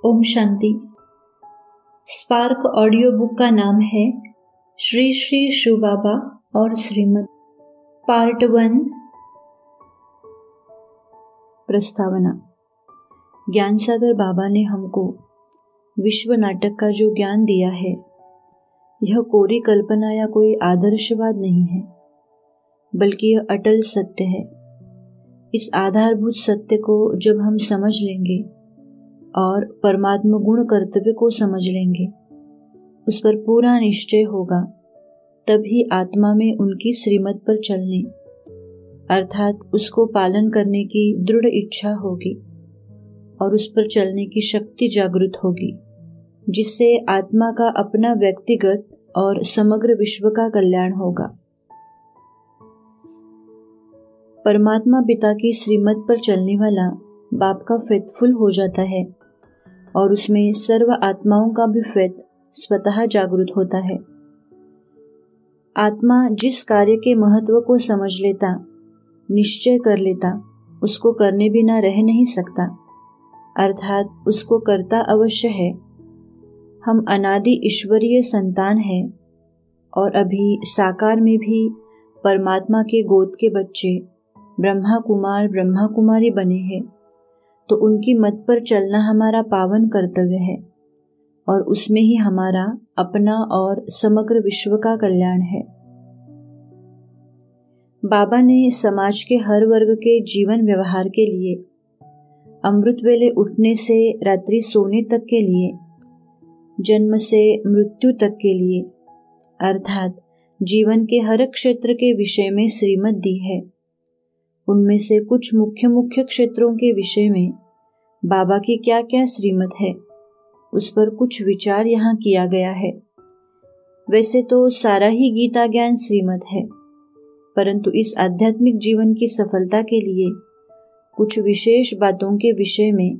Om Shanti. Spark audio book का नाम है श्री श्री शिव बाबा और श्रीमत, पार्ट 1। प्रस्तावना। ज्ञान सागर बाबा ने हमको विश्व नाटक का जो ज्ञान दिया है, यह कोरी कल्पना या कोई आदर्शवाद नहीं है, बल्कि यह अटल सत्य है। इस आधारभूत सत्य को जब हम समझ लेंगे और परमात्मा गुण कर्तव्य को समझ लेंगे, उस पर पूरा निश्चय होगा, तभी आत्मा में उनकी श्रीमत पर चलने अर्थात उसको पालन करने की दृढ़ इच्छा होगी और उस पर चलने की शक्ति जागृत होगी, जिससे आत्मा का अपना व्यक्तिगत और समग्र विश्व का कल्याण होगा। परमात्मा पिता की श्रीमत पर चलने वाला बाप का फेथफुल हो जाता है और उसमें सर्व आत्माओं का भी फेथ स्वतः जागृत होता है। आत्मा जिस कार्य के महत्व को समझ लेता, निश्चय कर लेता, उसको करने बिना रह नहीं सकता, अर्थात उसको करता अवश्य है। हम अनादि ईश्वरीय संतान हैं और अभी साकार में भी परमात्मा के गोद के बच्चे ब्रह्मा कुमार ब्रह्मा कुमारी बने हैं, तो उनकी मत पर चलना हमारा पावन कर्तव्य है और उसमें ही हमारा अपना और समग्र विश्व का कल्याण है। बाबा ने समाज के हर वर्ग के जीवन व्यवहार के लिए, अमृत वेले उठने से रात्रि सोने तक के लिए, जन्म से मृत्यु तक के लिए, अर्थात जीवन के हर क्षेत्र के विषय में श्रीमत दी है। उनमें से कुछ मुख्य मुख्य क्षेत्रों के विषय में बाबा की क्या क्या श्रीमत है, उस पर कुछ विचार यहाँ किया गया है। वैसे तो सारा ही गीता ज्ञान श्रीमत है, परंतु इस आध्यात्मिक जीवन की सफलता के लिए कुछ विशेष बातों के विषय में,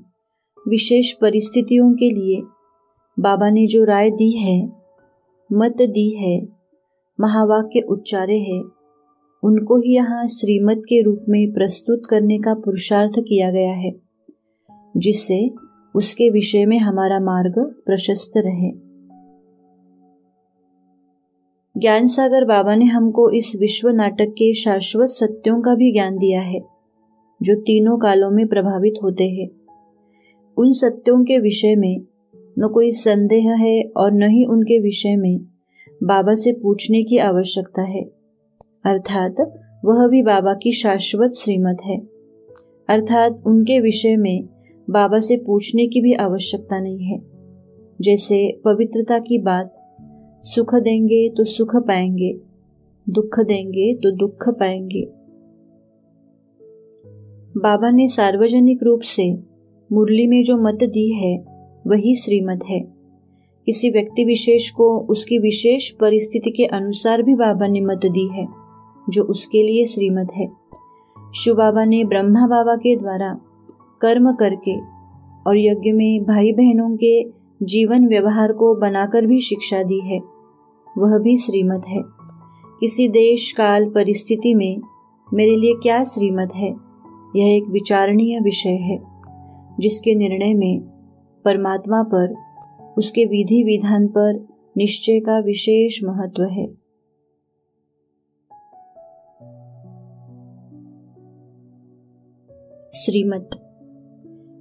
विशेष परिस्थितियों के लिए बाबा ने जो राय दी है, मत दी है, महावाक्य उच्चारे हैं, उनको ही यहाँ श्रीमत के रूप में प्रस्तुत करने का पुरुषार्थ किया गया है, जिससे उसके विषय में हमारा मार्ग प्रशस्त रहे। ज्ञान सागर बाबा ने हमको इस विश्व नाटक के शाश्वत सत्यों का भी ज्ञान दिया है, जो तीनों कालों में प्रभावित होते हैं। उन सत्यों के विषय में न कोई संदेह है और न ही उनके विषय में बाबा से पूछने की आवश्यकता है, अर्थात वह भी बाबा की शाश्वत श्रीमत है, अर्थात उनके विषय में बाबा से पूछने की भी आवश्यकता नहीं है। जैसे पवित्रता की बात, सुख देंगे तो सुख पाएंगे, दुख देंगे तो दुख पाएंगे। बाबा ने सार्वजनिक रूप से मुरली में जो मत दी है, वही श्रीमत है। किसी व्यक्ति विशेष को उसकी विशेष परिस्थिति के अनुसार भी बाबा ने मत दी है, जो उसके लिए श्रीमत है। शिव बाबा ने ब्रह्मा बाबा के द्वारा कर्म करके और यज्ञ में भाई बहनों के जीवन व्यवहार को बनाकर भी शिक्षा दी है, वह भी श्रीमत है। किसी देश काल परिस्थिति में मेरे लिए क्या श्रीमत है, यह एक विचारणीय विषय है, जिसके निर्णय में परमात्मा पर, उसके विधि विधान पर निश्चय का विशेष महत्व है। श्रीमत।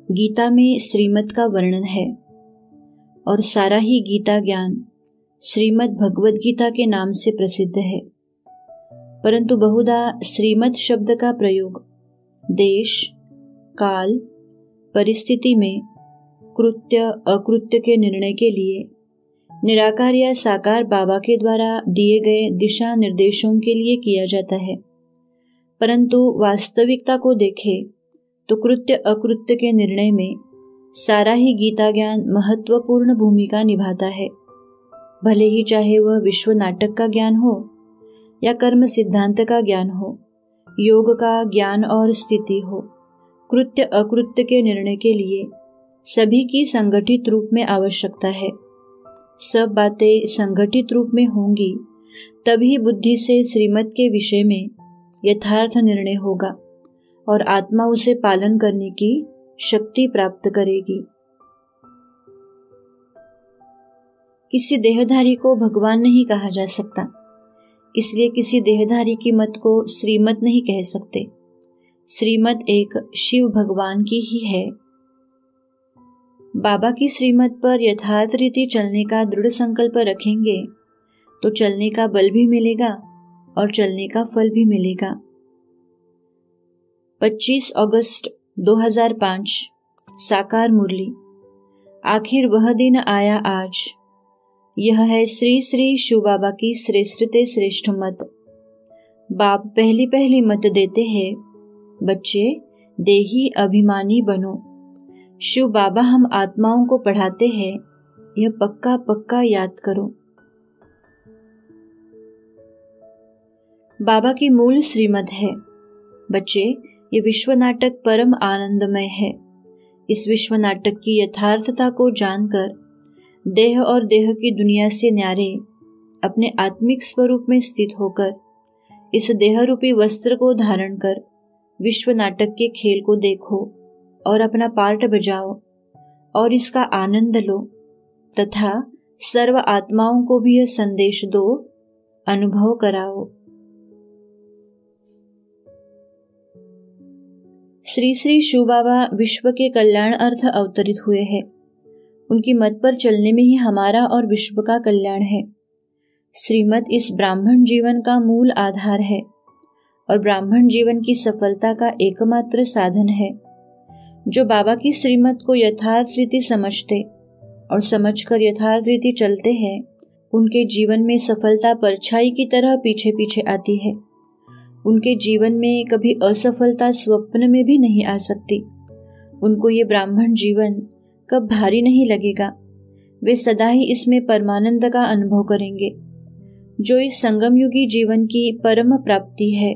गीता में श्रीमत का वर्णन है और सारा ही गीता ज्ञान श्रीमद् भगवद गीता के नाम से प्रसिद्ध है, परंतु बहुधा श्रीमत शब्द का प्रयोग देश काल परिस्थिति में कृत्य अकृत्य के निर्णय के लिए निराकार या साकार बाबा के द्वारा दिए गए दिशा निर्देशों के लिए किया जाता है, परंतु वास्तविकता को देखें तो कृत्य अकृत्य के निर्णय में सारा ही गीता ज्ञान महत्वपूर्ण भूमिका निभाता है। भले ही चाहे वह विश्व नाटक का ज्ञान हो या कर्म सिद्धांत का ज्ञान हो, योग का ज्ञान और स्थिति हो, कृत्य अकृत्य के निर्णय के लिए सभी की संगठित रूप में आवश्यकता है। सब बातें संगठित रूप में होंगी, तभी बुद्धि से श्रीमत के विषय में यथार्थ निर्णय होगा और आत्मा उसे पालन करने की शक्ति प्राप्त करेगी। किसी देहधारी को भगवान नहीं कहा जा सकता, इसलिए किसी देहधारी की मत को श्रीमत नहीं कह सकते। श्रीमत एक शिव भगवान की ही है। बाबा की श्रीमत पर यथार्थ रीति चलने का दृढ़ संकल्प रखेंगे तो चलने का बल भी मिलेगा और चलने का फल भी मिलेगा। 25 अगस्त 2005 साकार मुरली। आखिर वह दिन आया आज, यह है श्री श्री शिव बाबा की श्रेष्ठते श्रेष्ठ मत। बाप पहली पहली मत देते हैं, बच्चे देही अभिमानी बनो। शिव बाबा हम आत्माओं को पढ़ाते हैं, यह पक्का पक्का याद करो। बाबा की मूल श्रीमत है, बच्चे ये विश्व नाटक परम आनंदमय है। इस विश्व नाटक की यथार्थता को जानकर देह और देह की दुनिया से न्यारे अपने आत्मिक स्वरूप में स्थित होकर इस देह रूपी वस्त्र को धारण कर विश्व नाटक के खेल को देखो और अपना पार्ट बजाओ और इसका आनंद लो तथा सर्व आत्माओं को भी यह संदेश दो, अनुभव कराओ। श्री श्री शिव बाबा विश्व के कल्याण अर्थ अवतरित हुए हैं। उनकी मत पर चलने में ही हमारा और विश्व का कल्याण है। श्रीमत इस ब्राह्मण जीवन का मूल आधार है और ब्राह्मण जीवन की सफलता का एकमात्र साधन है। जो बाबा की श्रीमत को यथार्थ रीति समझते और समझकर यथार्थ रीति चलते हैं, उनके जीवन में सफलता परछाई की तरह पीछे पीछे आती है। उनके जीवन में कभी असफलता स्वप्न में भी नहीं आ सकती। उनको ये ब्राह्मण जीवन कब भारी नहीं लगेगा। वे सदा ही इसमें परमानंद का अनुभव करेंगे, जो इस संगम युगी जीवन की परम प्राप्ति है।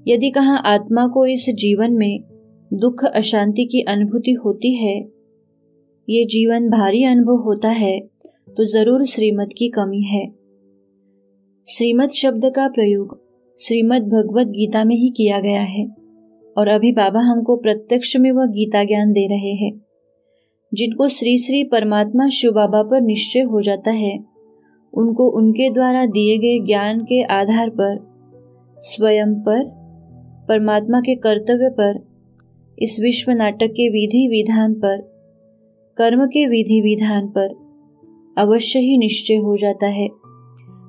यदि कहाँ आत्मा को इस जीवन में दुख अशांति की अनुभूति होती है, ये जीवन भारी अनुभव होता है, तो जरूर श्रीमत की कमी है। श्रीमत शब्द का प्रयोग श्रीमद् भगवद गीता में ही किया गया है और अभी बाबा हमको प्रत्यक्ष में वह गीता ज्ञान दे रहे हैं। जिनको श्री श्री परमात्मा शिव बाबा पर निश्चय हो जाता है, उनको उनके द्वारा दिए गए ज्ञान के आधार पर स्वयं पर, परमात्मा के कर्तव्य पर, इस विश्व नाटक के विधि विधान पर, कर्म के विधि विधान पर अवश्य ही निश्चय हो जाता है।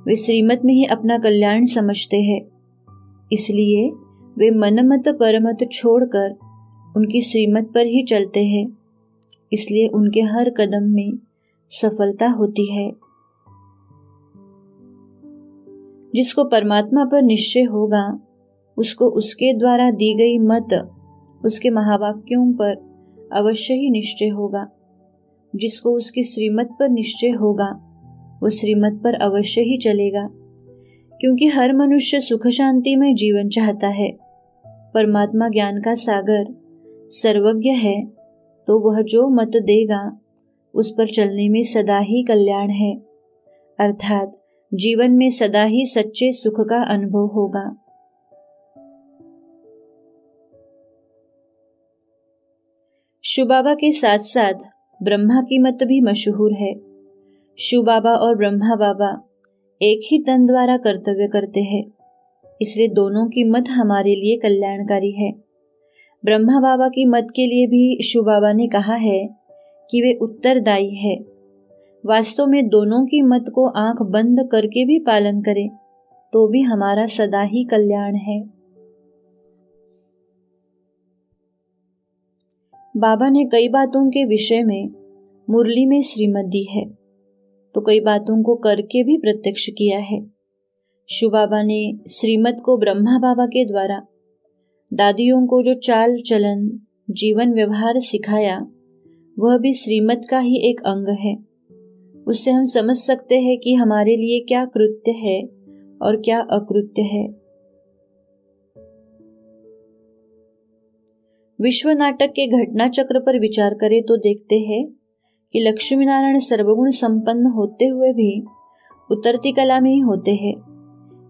वे श्रीमत में ही अपना कल्याण समझते हैं, इसलिए वे मनमत परमत छोड़कर उनकी श्रीमत पर ही चलते हैं। इसलिए उनके हर कदम में सफलता होती है। जिसको परमात्मा पर निश्चय होगा, उसको उसके द्वारा दी गई मत, उसके महावाक्यों पर अवश्य ही निश्चय होगा। जिसको उसकी श्रीमत पर निश्चय होगा, वो श्रीमत पर अवश्य ही चलेगा, क्योंकि हर मनुष्य सुख शांति में जीवन चाहता है। परमात्मा ज्ञान का सागर सर्वज्ञ है, तो वह जो मत देगा उस पर चलने में सदा ही कल्याण है, अर्थात जीवन में सदा ही सच्चे सुख का अनुभव होगा। शिव बाबा के साथ साथ ब्रह्मा की मत भी मशहूर है। शिव बाबा और ब्रह्मा बाबा एक ही तन द्वारा कर्तव्य करते हैं, इसलिए दोनों की मत हमारे लिए कल्याणकारी है। ब्रह्मा बाबा की मत के लिए भी शिव बाबा ने कहा है कि वे उत्तरदायी है। वास्तव में दोनों की मत को आंख बंद करके भी पालन करें तो भी हमारा सदा ही कल्याण है। बाबा ने कई बातों के विषय में मुरली में श्रीमत दी है, तो कई बातों को करके भी प्रत्यक्ष किया है। शिव बाबा ने श्रीमत को ब्रह्मा बाबा के द्वारा दादियों को जो चाल चलन जीवन व्यवहार सिखाया, वह भी श्रीमत का ही एक अंग है। उससे हम समझ सकते हैं कि हमारे लिए क्या कृत्य है और क्या अकृत्य है। विश्व नाटक के घटना चक्र पर विचार करें तो देखते हैं कि लक्ष्मी नारायण सर्वगुण संपन्न होते हुए भी उतरती कला में ही होते हैं।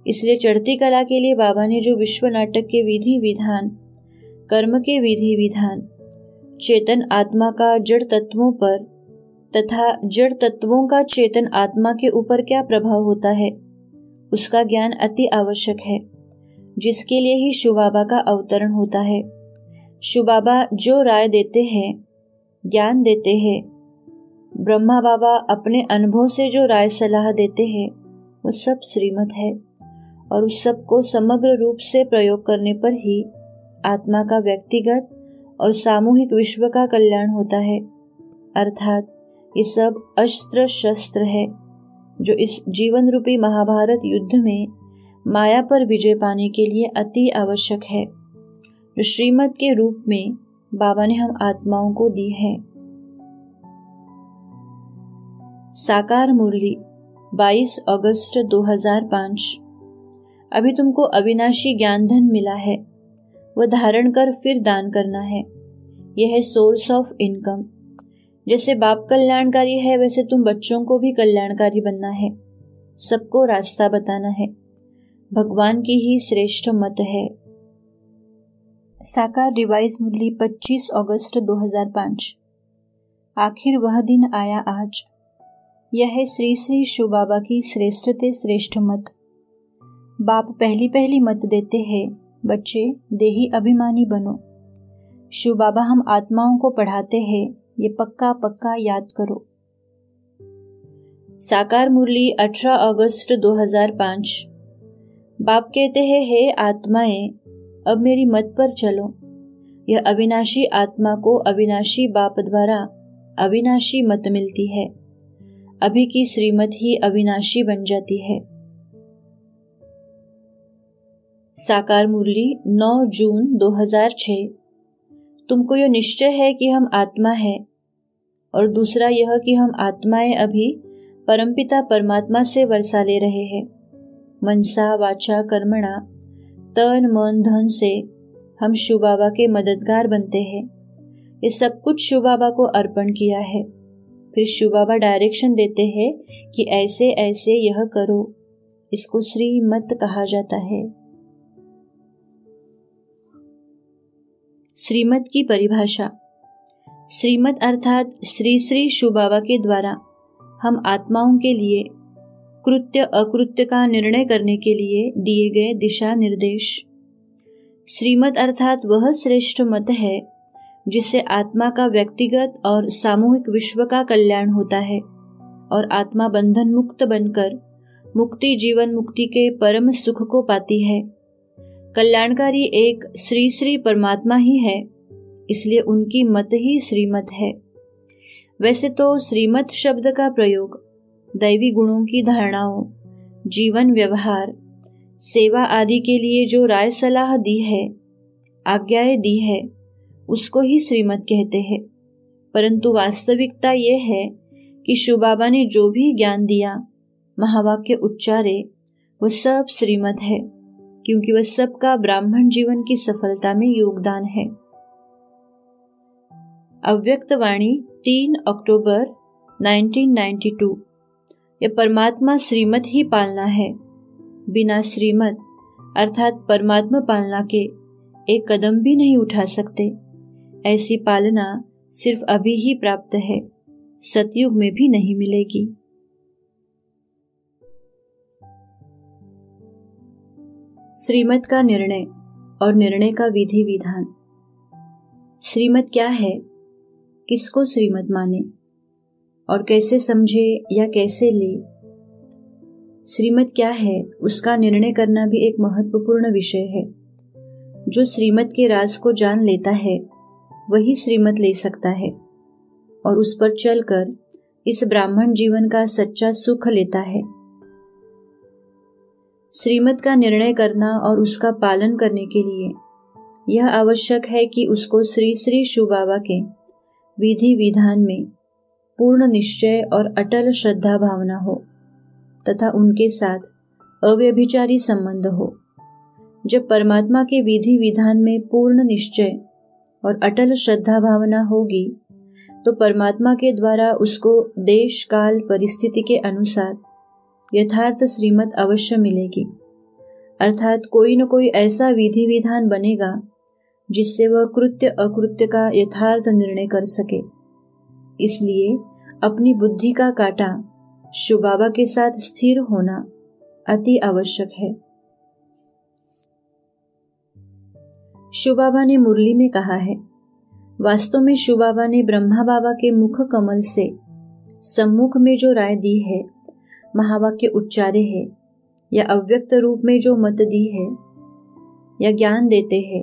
इसलिए चढ़ती कला के लिए बाबा ने जो विश्व नाटक के विधि विधान, कर्म के विधि विधान, चेतन आत्मा का जड़ तत्वों पर तथा जड़ तत्वों का चेतन आत्मा के ऊपर क्या प्रभाव होता है, उसका ज्ञान अति आवश्यक है, जिसके लिए ही शिव बाबा का अवतरण होता है। शिव बाबा जो राय देते हैं, ज्ञान देते हैं, ब्रह्मा बाबा अपने अनुभव से जो राय सलाह देते हैं, वो सब श्रीमत है और उस सब को समग्र रूप से प्रयोग करने पर ही आत्मा का व्यक्तिगत और सामूहिक विश्व का कल्याण होता है। अर्थात ये सब अस्त्र शस्त्र है जो इस जीवन रूपी महाभारत युद्ध में माया पर विजय पाने के लिए अति आवश्यक है, जो श्रीमत के रूप में बाबा ने हम आत्माओं को दी है। साकार मुरली 22 अगस्त 2005। अभी तुमको अविनाशी ज्ञान धन मिला है, वह धारण कर फिर दान करना है। यह है सोर्स ऑफ इनकम। जैसे बाप कल्याणकारी है, वैसे तुम बच्चों को भी कल्याणकारी बनना है, सबको रास्ता बताना है। भगवान की ही श्रेष्ठ मत है। साकार रिवाइज मुरली 25 अगस्त 2005। आखिर वह दिन आया आज। यह है श्री श्री शिव बाबा की श्रेष्ठ ते श्रेष्ठ मत। बाप पहली पहली मत देते हैं, बच्चे देही अभिमानी बनो। शिव बाबा हम आत्माओं को पढ़ाते हैं, ये पक्का पक्का याद करो। साकार मुरली 18 अगस्त 2005। बाप कहते हैं, हे आत्माएं, अब मेरी मत पर चलो। यह अविनाशी आत्मा को अविनाशी बाप द्वारा अविनाशी मत मिलती है। अभी की श्रीमत ही अविनाशी बन जाती है। साकार मुरली 9 जून 2006। तुमको यह निश्चय है कि हम आत्मा है, और दूसरा यह कि हम आत्माएं अभी परमपिता परमात्मा से वर्षा ले रहे हैं। मनसा वाचा कर्मणा तन मन धन से हम शिव बाबा के मददगार बनते हैं। ये सब कुछ शिव बाबा को अर्पण किया है। फिर शिव बाबा डायरेक्शन देते हैं कि ऐसे ऐसे यह करो। इसको श्रीमत कहा जाता है। श्रीमत की परिभाषा। श्रीमत अर्थात श्री श्री शिव बाबा के द्वारा हम आत्माओं के लिए कृत्य अकृत्य का निर्णय करने के लिए दिए गए दिशा निर्देश। श्रीमत अर्थात वह श्रेष्ठ मत है जिससे आत्मा का व्यक्तिगत और सामूहिक विश्व का कल्याण होता है और आत्मा बंधन मुक्त बनकर मुक्ति जीवन मुक्ति के परम सुख को पाती है। कल्याणकारी एक श्री श्री परमात्मा ही है, इसलिए उनकी मत ही श्रीमत है। वैसे तो श्रीमत शब्द का प्रयोग दैवी गुणों की धारणाओं, जीवन व्यवहार, सेवा आदि के लिए जो राय सलाह दी है, आज्ञाएं दी है, उसको ही श्रीमत कहते हैं। परंतु वास्तविकता ये है कि शिव बाबा ने जो भी ज्ञान दिया, महावाक्य उच्चारे, वह सब श्रीमत है, क्योंकि वह सबका ब्राह्मण जीवन की सफलता में योगदान है। अव्यक्त वाणी 3 अक्टूबर 1992। यह परमात्मा श्रीमत ही पालना है। बिना श्रीमत अर्थात परमात्मा पालना के एक कदम भी नहीं उठा सकते। ऐसी पालना सिर्फ अभी ही प्राप्त है, सतयुग में भी नहीं मिलेगी। श्रीमत का निर्णय और निर्णय का विधि विधान। श्रीमत क्या है, किसको श्रीमत माने और कैसे समझे या कैसे ले। श्रीमत क्या है, उसका निर्णय करना भी एक महत्वपूर्ण विषय है। जो श्रीमत के राज को जान लेता है वही श्रीमत ले सकता है और उस पर चलकर इस ब्राह्मण जीवन का सच्चा सुख लेता है। श्रीमत का निर्णय करना और उसका पालन करने के लिए यह आवश्यक है कि उसको श्री श्री शिव बाबा के विधि विधान में पूर्ण निश्चय और अटल श्रद्धा भावना हो तथा उनके साथ अव्यभिचारी संबंध हो। जब परमात्मा के विधि विधान में पूर्ण निश्चय और अटल श्रद्धा भावना होगी तो परमात्मा के द्वारा उसको देश काल परिस्थिति के अनुसार यथार्थ श्रीमत अवश्य मिलेगी। अर्थात कोई न कोई ऐसा विधि विधान बनेगा जिससे वह कृत्य अकृत्य का यथार्थ निर्णय कर सके। इसलिए अपनी बुद्धि का कांटा शिव बाबा के साथ स्थिर होना अति आवश्यक है। शिव बाबा ने मुरली में कहा है, वास्तव में शिव बाबा ने ब्रह्मा बाबा के मुख कमल से सम्मुख में जो राय दी है, महावाक्य उच्चारे है या अव्यक्त रूप में जो मत दी है या ज्ञान देते हैं,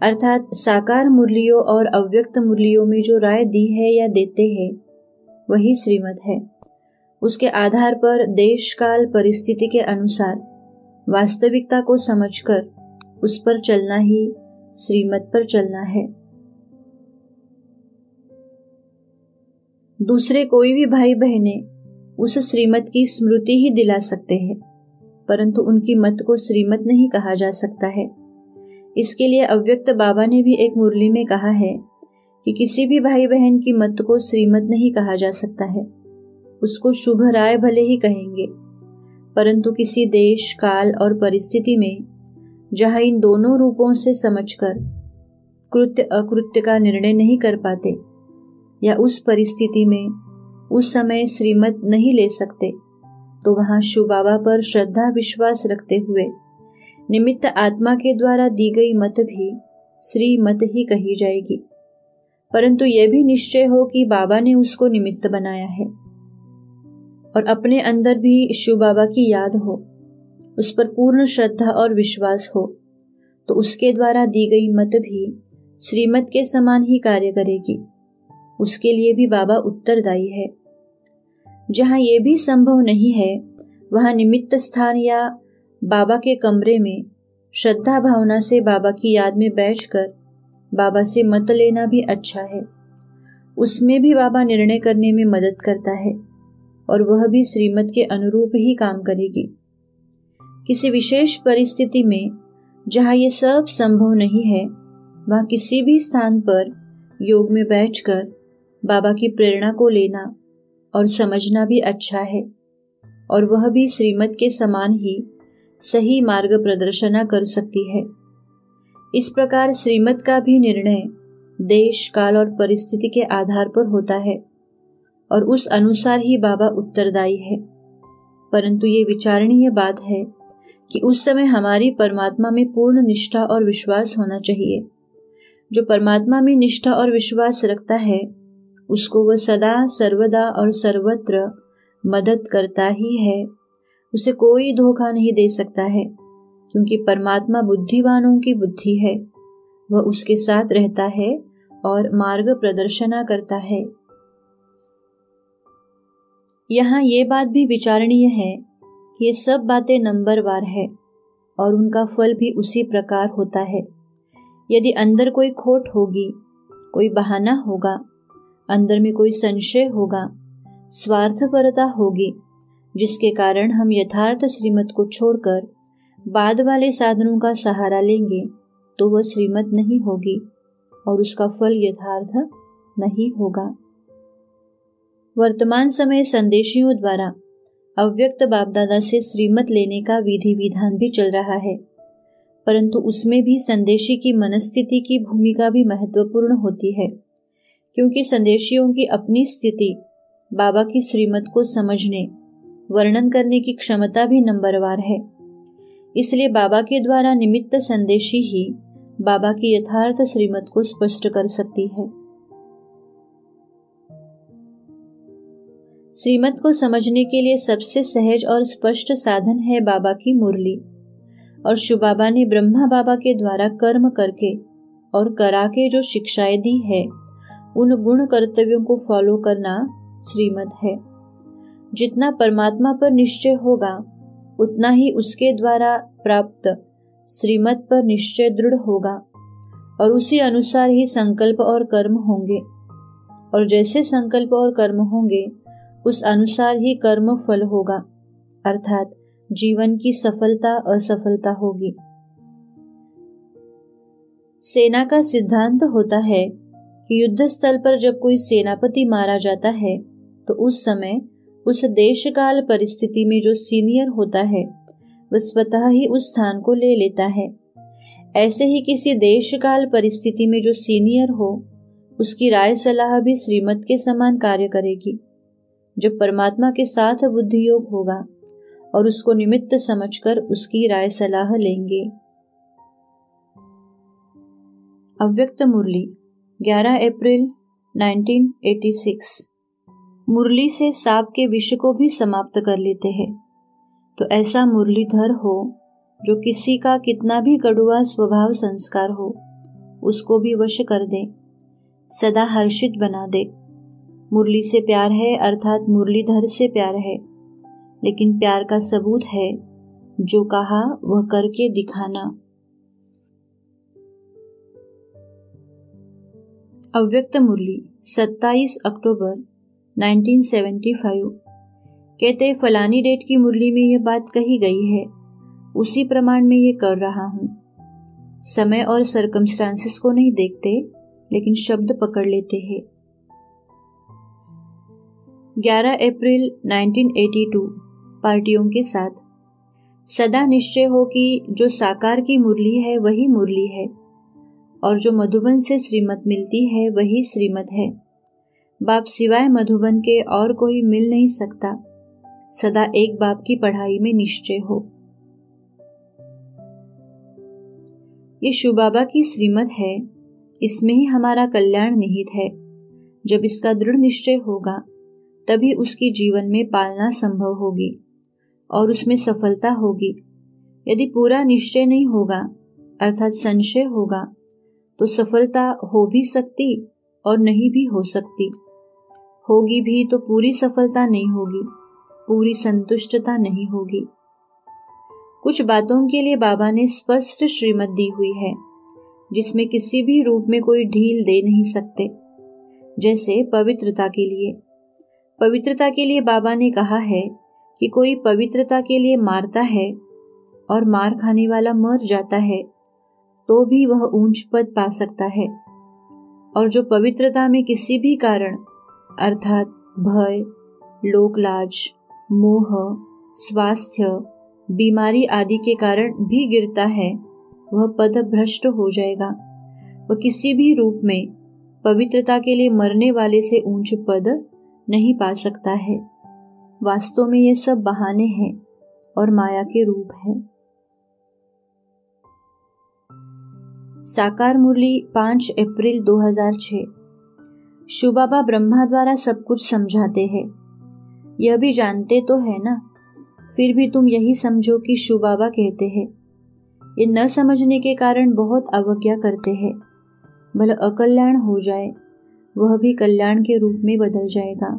अर्थात साकार मुरलियों और अव्यक्त मुरलियों में जो राय दी है या देते हैं, वही श्रीमत है। उसके आधार पर देश काल परिस्थिति के अनुसार वास्तविकता को समझकर उस पर चलना ही श्रीमत पर चलना है। दूसरे कोई भी भाई बहने उस श्रीमत की स्मृति ही दिला सकते हैं, परंतु उनकी मत को श्रीमत नहीं कहा जा सकता है। इसके लिए अव्यक्त बाबा ने भी एक मुरली में कहा है कि किसी भी भाई बहन की मत को श्रीमत नहीं कहा जा सकता है। उसको शुभ राय भले ही कहेंगे, परंतु किसी देश काल और परिस्थिति में जहां इन दोनों रूपों से समझकर कृत्य अकृत्य का निर्णय नहीं कर पाते या उस परिस्थिति में उस समय श्रीमत नहीं ले सकते, तो वहां शिव बाबा पर श्रद्धा विश्वास रखते हुए निमित्त आत्मा के द्वारा दी गई मत भी श्रीमत ही कही जाएगी, परंतु यह भी निश्चय हो कि बाबा ने उसको निमित्त बनाया है और अपने अंदर भी शिव बाबा की याद हो, उस पर पूर्ण श्रद्धा और विश्वास हो, तो उसके द्वारा दी गई मत भी श्रीमत के समान ही कार्य करेगी। उसके लिए भी बाबा उत्तरदायी है। जहां ये भी संभव नहीं है, वहां निमित्त स्थान या बाबा के कमरे में श्रद्धा भावना से बाबा की याद में बैठकर बाबा से मत लेना भी अच्छा है। उसमें भी बाबा निर्णय करने में मदद करता है और वह भी श्रीमत के अनुरूप ही काम करेगी। किसी विशेष परिस्थिति में जहां ये सब संभव नहीं है, वहां किसी भी स्थान पर योग में बैठकर बाबा की प्रेरणा को लेना और समझना भी अच्छा है, और वह भी श्रीमत के समान ही सही मार्ग प्रदर्शना कर सकती है। इस प्रकार श्रीमत का भी निर्णय देश काल और परिस्थिति के आधार पर होता है और उस अनुसार ही बाबा उत्तरदायी है। परंतु ये विचारणीय बात है कि उस समय हमारी परमात्मा में पूर्ण निष्ठा और विश्वास होना चाहिए। जो परमात्मा में निष्ठा और विश्वास रखता है, उसको वह सदा सर्वदा और सर्वत्र मदद करता ही है। उसे कोई धोखा नहीं दे सकता है, क्योंकि परमात्मा बुद्धिवानों की बुद्धि है। वह उसके साथ रहता है और मार्ग प्रदर्शना करता है। यहाँ ये बात भी विचारणीय है कि ये सब बातें नंबरवार है और उनका फल भी उसी प्रकार होता है। यदि अंदर कोई खोट होगी, कोई बहाना होगा, अंदर में कोई संशय होगा, स्वार्थपरता होगी, जिसके कारण हम यथार्थ श्रीमत को छोड़कर बाद वाले साधनों का सहारा लेंगे, तो वह श्रीमत नहीं होगी और उसका फल यथार्थ नहीं होगा। वर्तमान समय संदेशियों द्वारा अव्यक्त बापदादा से श्रीमत लेने का विधि विधान भी चल रहा है, परंतु उसमें भी संदेशी की मनस्थिति की भूमिका भी महत्वपूर्ण होती है, क्योंकि संदेशियों की अपनी स्थिति बाबा की श्रीमत को समझने, वर्णन करने की क्षमता भी नंबरवार है। इसलिए बाबा के द्वारा निमित्त संदेशी ही बाबा की यथार्थ श्रीमत को स्पष्ट कर सकती है। श्रीमत को समझने के लिए सबसे सहज और स्पष्ट साधन है बाबा की मुरली, और शिव बाबा ने ब्रह्मा बाबा के द्वारा कर्म करके और करा के जो शिक्षाएं दी है, उन गुण कर्तव्यों को फॉलो करना श्रीमत है। जितना परमात्मा पर निश्चय होगा, उतना ही उसके द्वारा प्राप्त श्रीमत पर निश्चय दृढ़ होगा और उसी अनुसार ही संकल्प और कर्म होंगे, और जैसे संकल्प और कर्म होंगे उस अनुसार ही कर्म फल होगा, अर्थात जीवन की सफलता असफलता होगी। सेना का सिद्धांत होता है कि युद्ध स्थल पर जब कोई सेनापति मारा जाता है, तो उस समय उस देश काल परिस्थिति में जो सीनियर होता है, वह स्वतः ही उस स्थान को ले लेता है। ऐसे ही किसी देश काल परिस्थिति में जो सीनियर हो, उसकी राय सलाह भी श्रीमत के समान कार्य करेगी। जब परमात्मा के साथ बुद्धि योग होगा और उसको निमित्त समझकर उसकी राय सलाह लेंगे। अव्यक्त मुरली 11 अप्रैल 1986। मुरली से सांप के विष को भी समाप्त कर लेते हैं। तो ऐसा मुरलीधर हो जो किसी का कितना भी कड़ुआ स्वभाव संस्कार हो उसको भी वश कर दे, सदा हर्षित बना दे। मुरली से प्यार है अर्थात मुरलीधर से प्यार है, लेकिन प्यार का सबूत है जो कहा वह करके दिखाना। अव्यक्त मुरली 27 अक्टूबर 1975। कहते फलानी डेट की मुरली में यह बात कही गई है, उसी प्रमाण में ये कर रहा हूं। समय और सर्कमस्टांसेस को नहीं देखते, लेकिन शब्द पकड़ लेते हैं। 11 अप्रैल 1982। पार्टियों के साथ सदा निश्चय हो कि जो साकार की मुरली है वही मुरली है, और जो मधुबन से श्रीमत मिलती है वही श्रीमत है। बाप सिवाय मधुबन के और कोई मिल नहीं सकता। सदा एक बाप की पढ़ाई में निश्चय हो। ये शिव बाबा की श्रीमत है, इसमें ही हमारा कल्याण निहित है। जब इसका दृढ़ निश्चय होगा तभी उसकी जीवन में पालना संभव होगी और उसमें सफलता होगी। यदि पूरा निश्चय नहीं होगा अर्थात संशय होगा तो सफलता हो भी सकती और नहीं भी हो सकती। होगी भी तो पूरी सफलता नहीं होगी, पूरी संतुष्टता नहीं होगी। कुछ बातों के लिए बाबा ने स्पष्ट श्रीमत दी हुई है, जिसमें किसी भी रूप में कोई ढील दे नहीं सकते। जैसे पवित्रता के लिए, पवित्रता के लिए बाबा ने कहा है कि कोई पवित्रता के लिए मारता है और मार खाने वाला मर जाता है तो भी वह ऊंच पद पा सकता है, और जो पवित्रता में किसी भी कारण अर्थात भय, लोकलाज, मोह, स्वास्थ्य, बीमारी आदि के कारण भी गिरता है वह पद भ्रष्ट हो जाएगा। वह किसी भी रूप में पवित्रता के लिए मरने वाले से ऊंच पद नहीं पा सकता है। वास्तव में ये सब बहाने हैं और माया के रूप है। साकार मुरली 5 अप्रैल 2006। शिव बाबा ब्रह्मा द्वारा सब कुछ समझाते हैं, यह भी जानते तो है ना, फिर भी तुम यही समझो कि शिव बाबा कहते हैं। ये न समझने के कारण बहुत अवज्ञा करते हैं। भले अकल्याण हो जाए वह भी कल्याण के रूप में बदल जाएगा।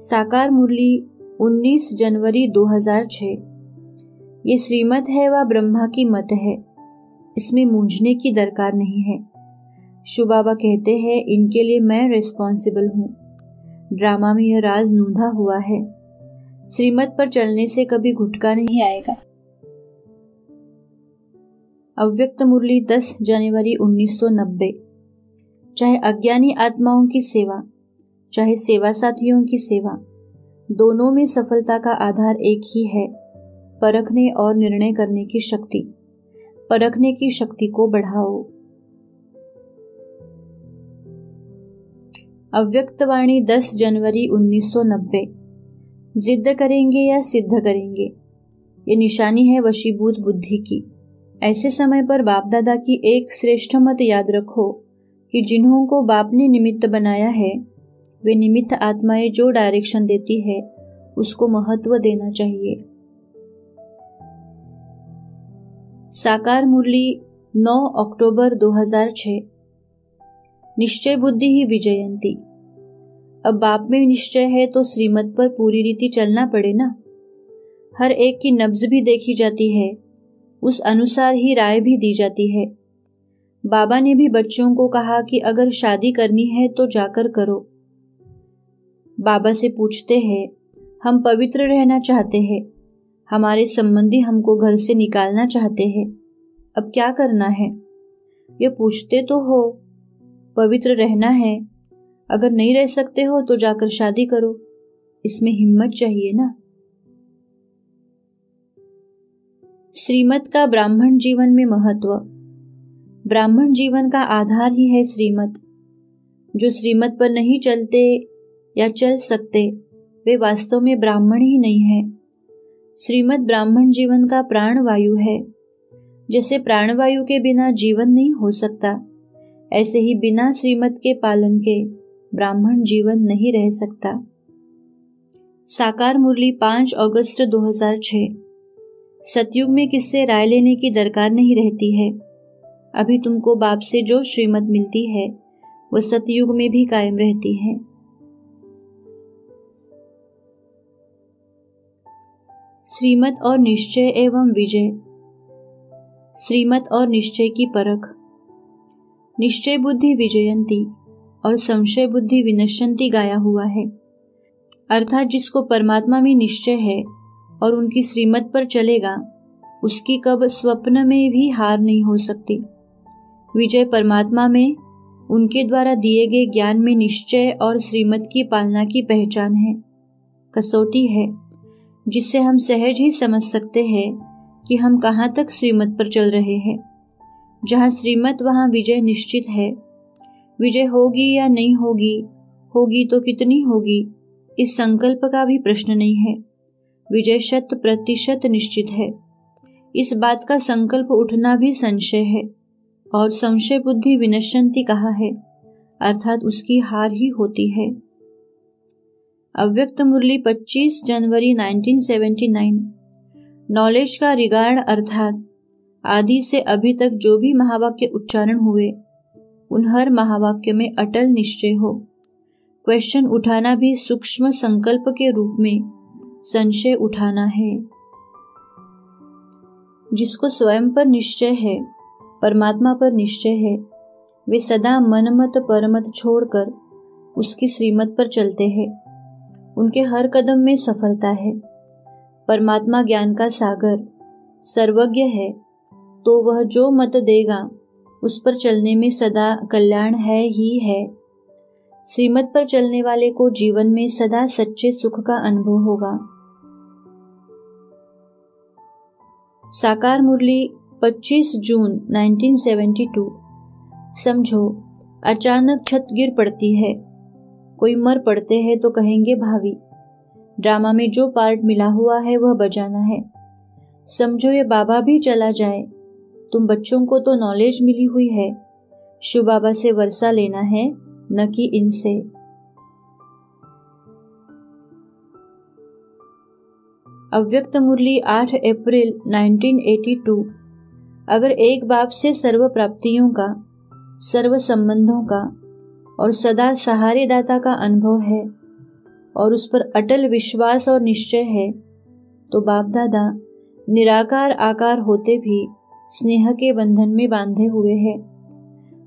साकार मुरली 19 जनवरी 2006। ये श्रीमत है व ब्रह्मा की मत है, इसमें मूंझने की दरकार नहीं है। शिव बाबा कहते हैं इनके लिए मैं रिस्पॉन्सिबल हूँ। ड्रामा में यह राज नूंधा हुआ है। श्रीमत पर चलने से कभी घुटका नहीं आएगा। अव्यक्त मुरली 10 जनवरी 1990। चाहे अज्ञानी आत्माओं की सेवा, चाहे सेवा साथियों की सेवा, दोनों में सफलता का आधार एक ही है, परखने और निर्णय करने की शक्ति। परखने की शक्ति को बढ़ाओ। अव्यक्त वाणी 10 जनवरी 1990। जिद्द करेंगे या सिद्ध करेंगे, ये निशानी है वशीभूत बुद्धि की। ऐसे समय पर बाप दादा की एक श्रेष्ठ मत याद रखो कि जिन्हों को बाप ने निमित्त बनाया है वे निमित्त आत्माएं जो डायरेक्शन देती है उसको महत्व देना चाहिए। साकार मुरली 9 अक्टूबर 2006। निश्चय बुद्धि ही विजयंती। अब बाप में निश्चय है तो श्रीमत पर पूरी रीति चलना पड़े ना। हर एक की नब्ज भी देखी जाती है, उस अनुसार ही राय भी दी जाती है। बाबा ने भी बच्चों को कहा कि अगर शादी करनी है तो जाकर करो। बाबा से पूछते हैं हम पवित्र रहना चाहते हैं, हमारे संबंधी हमको घर से निकालना चाहते हैं, अब क्या करना है? ये पूछते तो हो, पवित्र रहना है, अगर नहीं रह सकते हो तो जाकर शादी करो। इसमें हिम्मत चाहिए ना। श्रीमत का ब्राह्मण जीवन में महत्व। ब्राह्मण जीवन का आधार ही है श्रीमत। जो श्रीमत पर नहीं चलते या चल सकते वे वास्तव में ब्राह्मण ही नहीं है। श्रीमत ब्राह्मण जीवन का प्राण वायु है। जैसे प्राणवायु के बिना जीवन नहीं हो सकता, ऐसे ही बिना श्रीमत के पालन के ब्राह्मण जीवन नहीं रह सकता। साकार मुरली 5 अगस्त 2006। सतयुग में किससे राय लेने की दरकार नहीं रहती है। अभी तुमको बाप से जो श्रीमत मिलती है वह सतयुग में भी कायम रहती है। श्रीमत और निश्चय एवं विजय। श्रीमत और निश्चय की परख। निश्चय बुद्धि विजयंती और संशय बुद्धि विनश्यंती गाया हुआ है। अर्थात जिसको परमात्मा में निश्चय है और उनकी श्रीमत पर चलेगा, उसकी कब स्वप्न में भी हार नहीं हो सकती। विजय परमात्मा में उनके द्वारा दिए गए ज्ञान में निश्चय और श्रीमत की पालना की पहचान है, कसौटी है, जिससे हम सहज ही समझ सकते हैं कि हम कहाँ तक श्रीमत पर चल रहे हैं। जहाँ श्रीमत वहाँ विजय निश्चित है। विजय होगी या नहीं होगी, होगी तो कितनी होगी, इस संकल्प का भी प्रश्न नहीं है। विजय 100% निश्चित है। इस बात का संकल्प उठना भी संशय है। और संशय बुद्धि विनश्यंती कहा है, अर्थात उसकी हार ही होती है। अव्यक्त मुरली 25 जनवरी 1979। नॉलेज का रिगार्ड अर्थात आदि से अभी तक जो भी महावाक्य उच्चारण हुए उन हर महावाक्य में अटल निश्चय हो। क्वेश्चन उठाना भी सूक्ष्म संकल्प के रूप में संशय उठाना है। जिसको स्वयं पर निश्चय है, परमात्मा पर निश्चय है, वे सदा मनमत परमत छोड़कर उसकी श्रीमत पर चलते हैं। उनके हर कदम में सफलता है। परमात्मा ज्ञान का सागर सर्वज्ञ है, तो वह जो मत देगा उस पर चलने में सदा कल्याण है ही है। श्रीमत पर चलने वाले को जीवन में सदा सच्चे सुख का अनुभव होगा। साकार मुरली 25 जून 1972। समझो, अचानक छत गिर पड़ती है, कोई मर पड़ते हैं तो कहेंगे भावी। ड्रामा में जो पार्ट मिला हुआ है वह बजाना है। समझो ये बाबा भी चला जाए, तुम बच्चों को तो नॉलेज मिली हुई है, शिव बाबा से वर्षा लेना है, न कि इनसे। अव्यक्त मुरली 8 अप्रैल 1982। अगर एक बाप से सर्व प्राप्तियों का, सर्व संबंधों का और सदा सहारे दाता का अनुभव है और उस पर अटल विश्वास और निश्चय है, तो बाप दादा निराकार आकार होते भी स्नेह के बंधन में बांधे हुए हैं।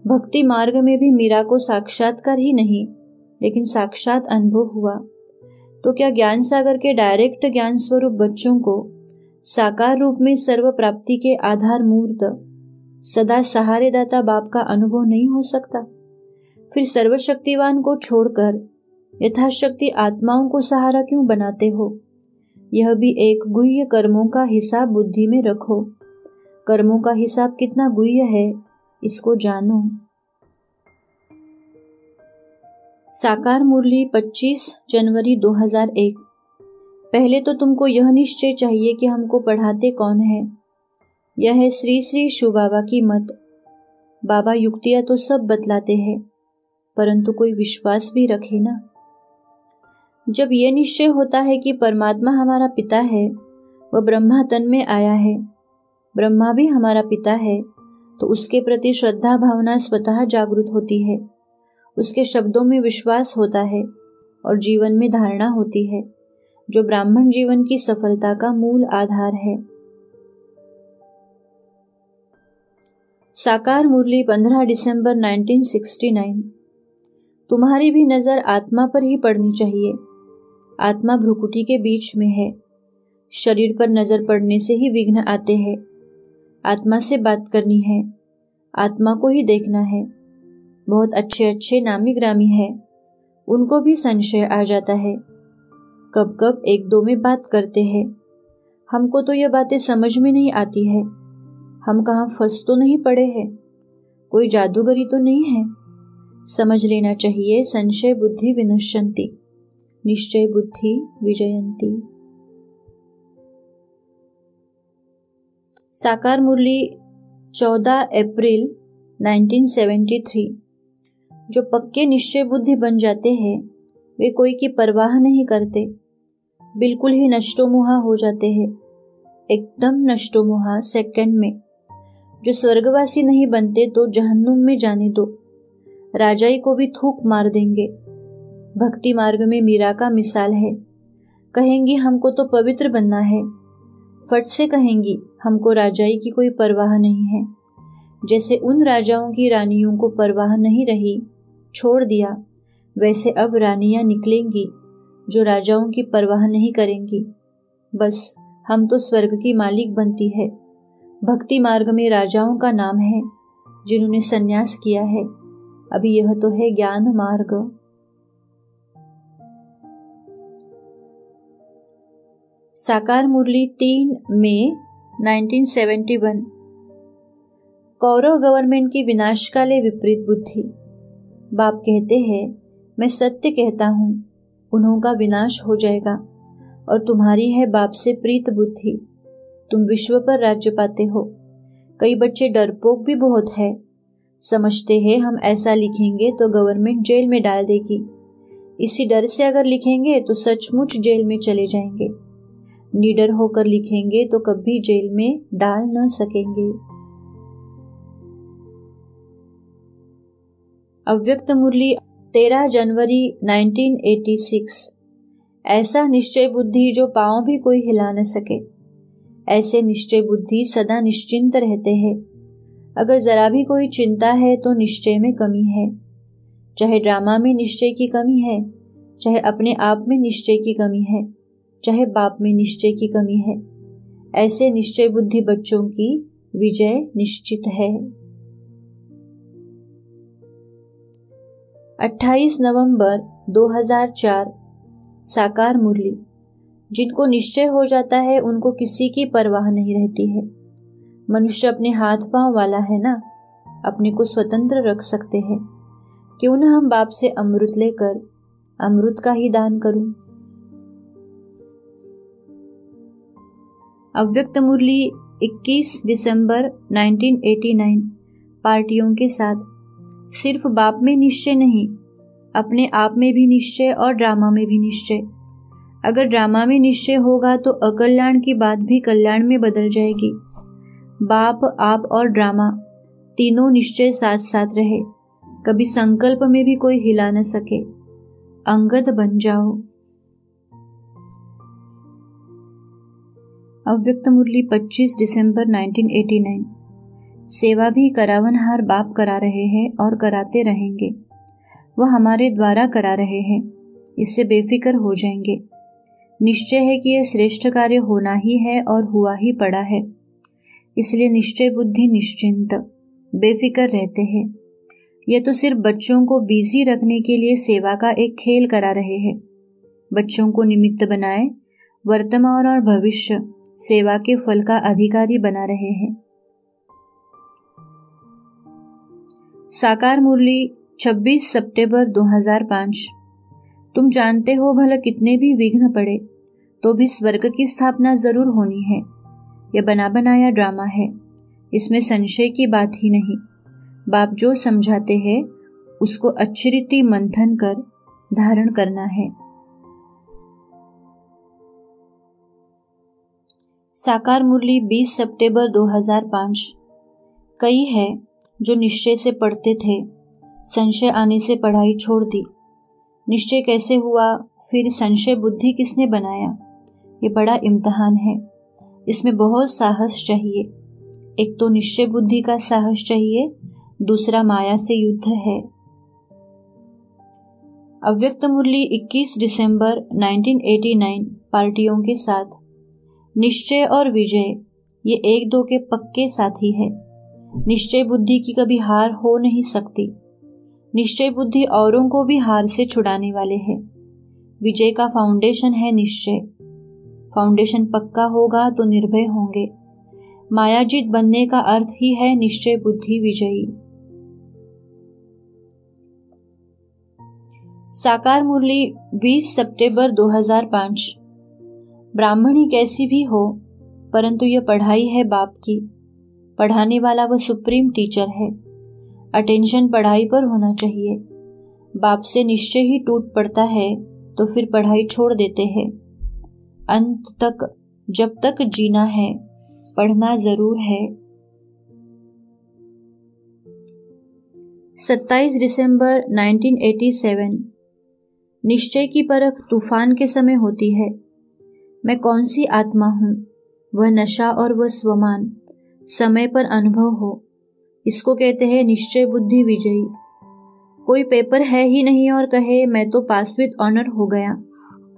भक्ति मार्ग में भी मीरा को साक्षात्कार ही नहीं लेकिन साक्षात अनुभव हुआ, तो क्या ज्ञान सागर के डायरेक्ट ज्ञान स्वरूप बच्चों को साकार रूप में सर्व प्राप्ति के आधार मूर्त सदा सहारे दाता बाप का अनुभव नहीं हो सकता? फिर सर्वशक्तिवान को छोड़कर यथाशक्ति आत्माओं को सहारा क्यों बनाते हो? यह भी एक गुह्य कर्मों का हिसाब बुद्धि में रखो। कर्मों का हिसाब कितना गुह्य है, इसको जानो। साकार मुरली 25 जनवरी 2001। पहले तो तुमको यह निश्चय चाहिए कि हमको पढ़ाते कौन है। यह है श्री श्री शिव बाबा की मत। बाबा युक्तियां तो सब बतलाते हैं, परंतु कोई विश्वास भी रखे ना। जब यह निश्चय होता है कि परमात्मा हमारा पिता है, वह ब्रह्मा तन में आया है, ब्रह्मा भी हमारा पिता है, तो उसके प्रति श्रद्धा भावना स्वतः जागृत होती है। उसके शब्दों में विश्वास होता है और जीवन में धारणा होती है, जो ब्राह्मण जीवन की सफलता का मूल आधार है। साकार मुरली 15 दिसंबर 1969। तुम्हारी भी नजर आत्मा पर ही पड़नी चाहिए। आत्मा भ्रुकुटी के बीच में है। शरीर पर नजर पड़ने से ही विघ्न आते हैं। आत्मा से बात करनी है, आत्मा को ही देखना है। बहुत अच्छे अच्छे नामी ग्रामी है, उनको भी संशय आ जाता है। कब कब एक दो में बात करते हैं। हमको तो यह बातें समझ में नहीं आती है। हम कहाँ फंस तो नहीं पड़े हैं, कोई जादूगरी तो नहीं है। समझ लेना चाहिए, संशय बुद्धि विनश्यन्ति, निश्चय बुद्धि विजयन्ति। साकार मुरली 14 अप्रैल 1973। जो पक्के निश्चय बुद्धि बन जाते हैं वे कोई की परवाह नहीं करते, बिल्कुल ही नष्टोमुहा हो जाते हैं, एकदम नष्टोमुहा सेकंड में। जो स्वर्गवासी नहीं बनते तो जहन्नुम में जाने दो, राजाई को भी थूक मार देंगे। भक्ति मार्ग में मीरा का मिसाल है, कहेंगी हमको तो पवित्र बनना है, फट से कहेंगी हमको राजाई की कोई परवाह नहीं है। जैसे उन राजाओं की रानियों को परवाह नहीं रही, छोड़ दिया, वैसे अब रानियां निकलेंगी जो राजाओं की परवाह नहीं करेंगी। बस हम तो स्वर्ग की मालिक बनती है। भक्ति मार्ग में राजाओं का नाम है जिन्होंने संन्यास किया है। अभी यह तो है ज्ञान मार्ग। साकार मुरली 3 मई 1971। कौरव गवर्नमेंट की विनाशकाले विपरीत बुद्धि। बाप कहते हैं, मैं सत्य कहता हूँ, उन्हों का विनाश हो जाएगा और तुम्हारी है बाप से प्रीत बुद्धि। तुम विश्व पर राज्य पाते हो। कई बच्चे डरपोक भी बहुत है, समझते हैं हम ऐसा लिखेंगे तो गवर्नमेंट जेल में डाल देगी। इसी डर से अगर लिखेंगे तो सचमुच जेल में चले जाएंगे। निडर होकर लिखेंगे तो कभी जेल में डाल न सकेंगे। अव्यक्त मुरली 13 जनवरी 1986। ऐसा निश्चय बुद्धि जो पांव भी कोई हिला न सके। ऐसे निश्चय बुद्धि सदा निश्चिंत रहते हैं। अगर जरा भी कोई चिंता है तो निश्चय में कमी है। चाहे ड्रामा में निश्चय की कमी है, चाहे अपने आप में निश्चय की कमी है, चाहे बाप में निश्चय की कमी है। ऐसे निश्चय बुद्धि बच्चों की विजय निश्चित है। 28 नवंबर 2004। साकार मुरली। जिनको निश्चय हो जाता है उनको किसी की परवाह नहीं रहती है। मनुष्य अपने हाथ पांव वाला है ना, अपने को स्वतंत्र रख सकते हैं। क्यों न हम बाप से अमृत लेकर अमृत का ही दान करूं। अव्यक्त मुरली 21 दिसंबर 1989। पार्टियों के साथ। सिर्फ बाप में निश्चय नहीं, अपने आप में भी निश्चय और ड्रामा में भी निश्चय। अगर ड्रामा में निश्चय होगा तो अकल्याण की बात भी कल्याण में बदल जाएगी। बाप, आप और ड्रामा तीनों निश्चय साथ साथ रहे, कभी संकल्प में भी कोई हिला न सके। अंगद बन जाओ। अव्यक्त मुरली 25 दिसंबर 1989। सेवा भी करावनहार बाप करा रहे हैं और कराते रहेंगे। वह हमारे द्वारा करा रहे हैं, इससे बेफिक्र हो जाएंगे। निश्चय है कि यह श्रेष्ठ कार्य होना ही है और हुआ ही पड़ा है, इसलिए निश्चय बुद्धि निश्चिंत बेफिक्र रहते हैं। यह तो सिर्फ बच्चों को बिजी रखने के लिए सेवा का एक खेल करा रहे हैं। बच्चों को निमित्त बनाए वर्तमान और भविष्य सेवा के फल का अधिकारी बना रहे हैं। साकार मुरली 26 सितंबर 2005। तुम जानते हो भला कितने भी विघ्न पड़े तो भी स्वर्ग की स्थापना जरूर होनी है। यह बना बनाया ड्रामा है, इसमें संशय की बात ही नहीं। बाप जो समझाते हैं उसको अच्छी रीति मंथन कर धारण करना है। साकार मुरली 20 सितंबर 2005। कई है जो निश्चय से पढ़ते थे, संशय आने से पढ़ाई छोड़ दी। निश्चय कैसे हुआ, फिर संशय बुद्धि किसने बनाया? ये बड़ा इम्तिहान है, इसमें बहुत साहस चाहिए। एक तो निश्चय बुद्धि का साहस चाहिए, दूसरा माया से युद्ध है। अव्यक्त मुरली 21 दिसंबर 1989। पार्टियों के साथ। निश्चय और विजय ये एक दो के पक्के साथी है। निश्चय बुद्धि की कभी हार हो नहीं सकती। निश्चय बुद्धि औरों को भी हार से छुड़ाने वाले हैं। विजय का फाउंडेशन है निश्चय। फाउंडेशन पक्का होगा तो निर्भय होंगे। मायाजीत बनने का अर्थ ही है निश्चय बुद्धि विजयी। साकार मुरली 20 सितंबर 2005। ब्राह्मणी कैसी भी हो, परंतु यह पढ़ाई है बाप की। पढ़ाने वाला वह सुप्रीम टीचर है। अटेंशन पढ़ाई पर होना चाहिए। बाप से निश्चय ही टूट पड़ता है तो फिर पढ़ाई छोड़ देते हैं। अंत तक जब तक जीना है पढ़ना जरूर है। 27 दिसंबर 1987। निश्चय की परख तूफान के समय होती है। मैं कौन सी आत्मा हूँ? वह नशा और वह स्वमान समय पर अनुभव हो, इसको कहते हैं निश्चय बुद्धि विजयी। कोई पेपर है ही नहीं और कहे मैं तो पास विद ऑनर हो गया,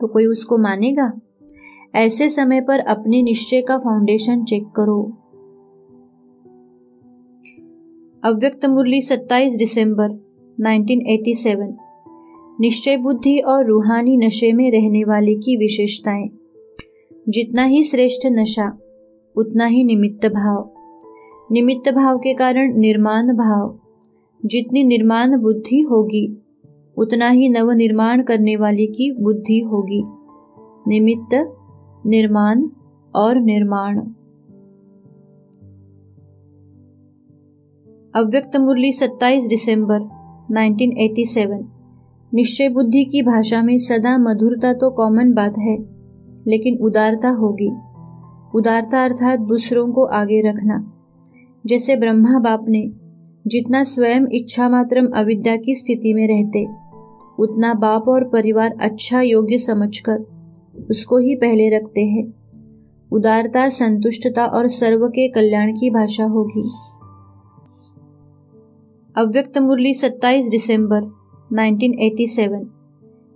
तो कोई उसको मानेगा? ऐसे समय पर अपने निश्चय का फाउंडेशन चेक करो। अव्यक्त मुरली 27 दिसंबर 1987। निश्चय बुद्धि और रूहानी नशे में रहने वाले की विशेषताएं। जितना ही श्रेष्ठ नशा उतना ही निमित्त भाव। निमित्त भाव के कारण निर्माण भाव। जितनी निर्माण बुद्धि होगी उतना ही नव निर्माण करने वाले की बुद्धि होगी। निमित्त, निर्माण और निर्माण। अव्यक्त मुरली 27 दिसंबर 1987। निश्चय बुद्धि की भाषा में सदा मधुरता तो कॉमन बात है, लेकिन उदारता होगी। उदारता अर्थात दूसरों को आगे रखना। जैसे ब्रह्मा बाप ने जितना स्वयं इच्छा मात्रम अविद्या की स्थिति में रहते, उतना बाप और परिवार अच्छा योग्य समझकर उसको ही पहले रखते हैं। उदारता, संतुष्टता और सर्व के कल्याण की भाषा होगी। अव्यक्त मुरली 27 दिसंबर 1987।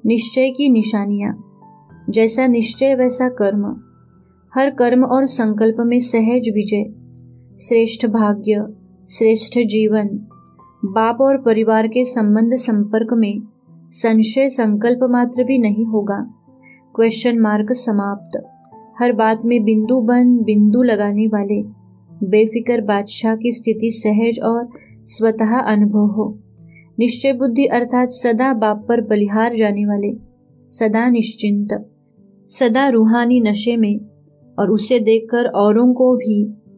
निश्चय की निशानियां। जैसा निश्चय वैसा कर्म। हर कर्म और संकल्प में सहज विजय, श्रेष्ठ भाग्य, श्रेष्ठ जीवन। बाप और परिवार के संबंध संपर्क में संशय संकल्प मात्र भी नहीं होगा। क्वेश्चन मार्क समाप्त। हर बात में बिंदु बन बिंदु लगाने वाले बेफिक्र बादशाह की स्थिति सहज और स्वतः अनुभव हो। निश्चय बुद्धि अर्थात सदा बाप पर बलिहार जाने वाले, सदा निश्चिंत, सदा रूहानी नशे में, और उसे देखकर औरों को भी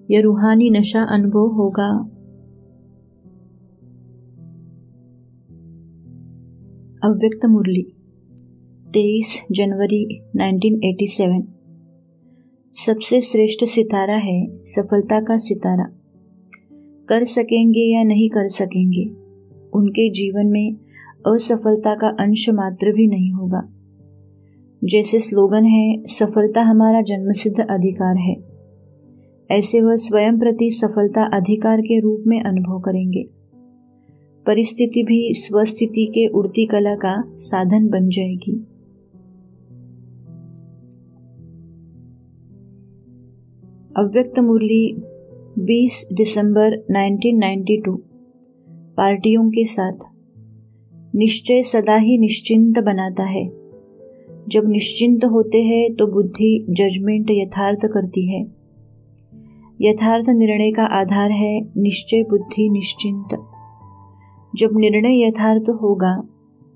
यह रूहानी नशा अनुभव होगा। अव्यक्त मुरली 23 जनवरी 1987। सबसे श्रेष्ठ सितारा है सफलता का सितारा। कर सकेंगे या नहीं कर सकेंगे, उनके जीवन में असफलता का अंश मात्र भी नहीं होगा। जैसे स्लोगन है, सफलता हमारा जन्मसिद्ध अधिकार है, ऐसे वह स्वयं प्रति सफलता अधिकार के रूप में अनुभव करेंगे। परिस्थिति भी स्वस्थिति के उड़ती कला का साधन बन जाएगी। अव्यक्त मुरली 20 दिसंबर 1992। पार्टियों के साथ। निश्चय सदा ही निश्चिंत बनाता है। जब निश्चिंत होते हैं तो बुद्धि जजमेंट यथार्थ करती है। यथार्थ निर्णय का आधार है निश्चय बुद्धि निश्चिंत। जब निर्णय यथार्थ होगा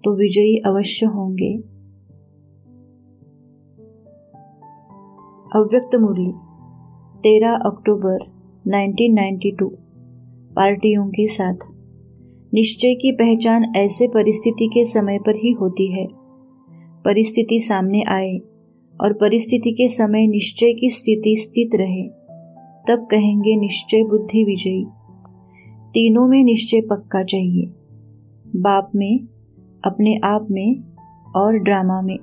तो विजयी अवश्य होंगे। अव्यक्त मुरली 13 अक्टूबर 1992। पार्टियों के साथ। निश्चय की पहचान ऐसे परिस्थिति के समय पर ही होती है। परिस्थिति सामने आए और परिस्थिति के समय निश्चय की स्थिति स्थित रहे, तब कहेंगे निश्चय बुद्धि विजयी। तीनों में निश्चय पक्का चाहिए, बाप में, अपने आप में और ड्रामा में।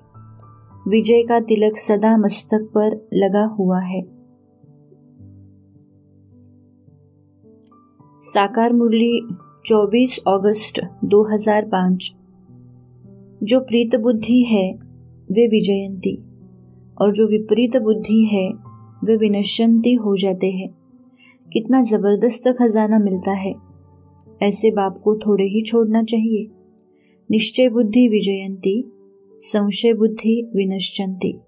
विजय का तिलक सदा मस्तक पर लगा हुआ है। साकार मुरली 24 अगस्त 2005। जो प्रीत बुद्धि है वे विजयंती, और जो विपरीत बुद्धि है वे विनश्यंती हो जाते हैं। कितना जबरदस्त खजाना मिलता है। ऐसे बाप को थोड़े ही छोड़ना चाहिए। निश्चय बुद्धि विजयंती, संशय बुद्धि विनश्यंती।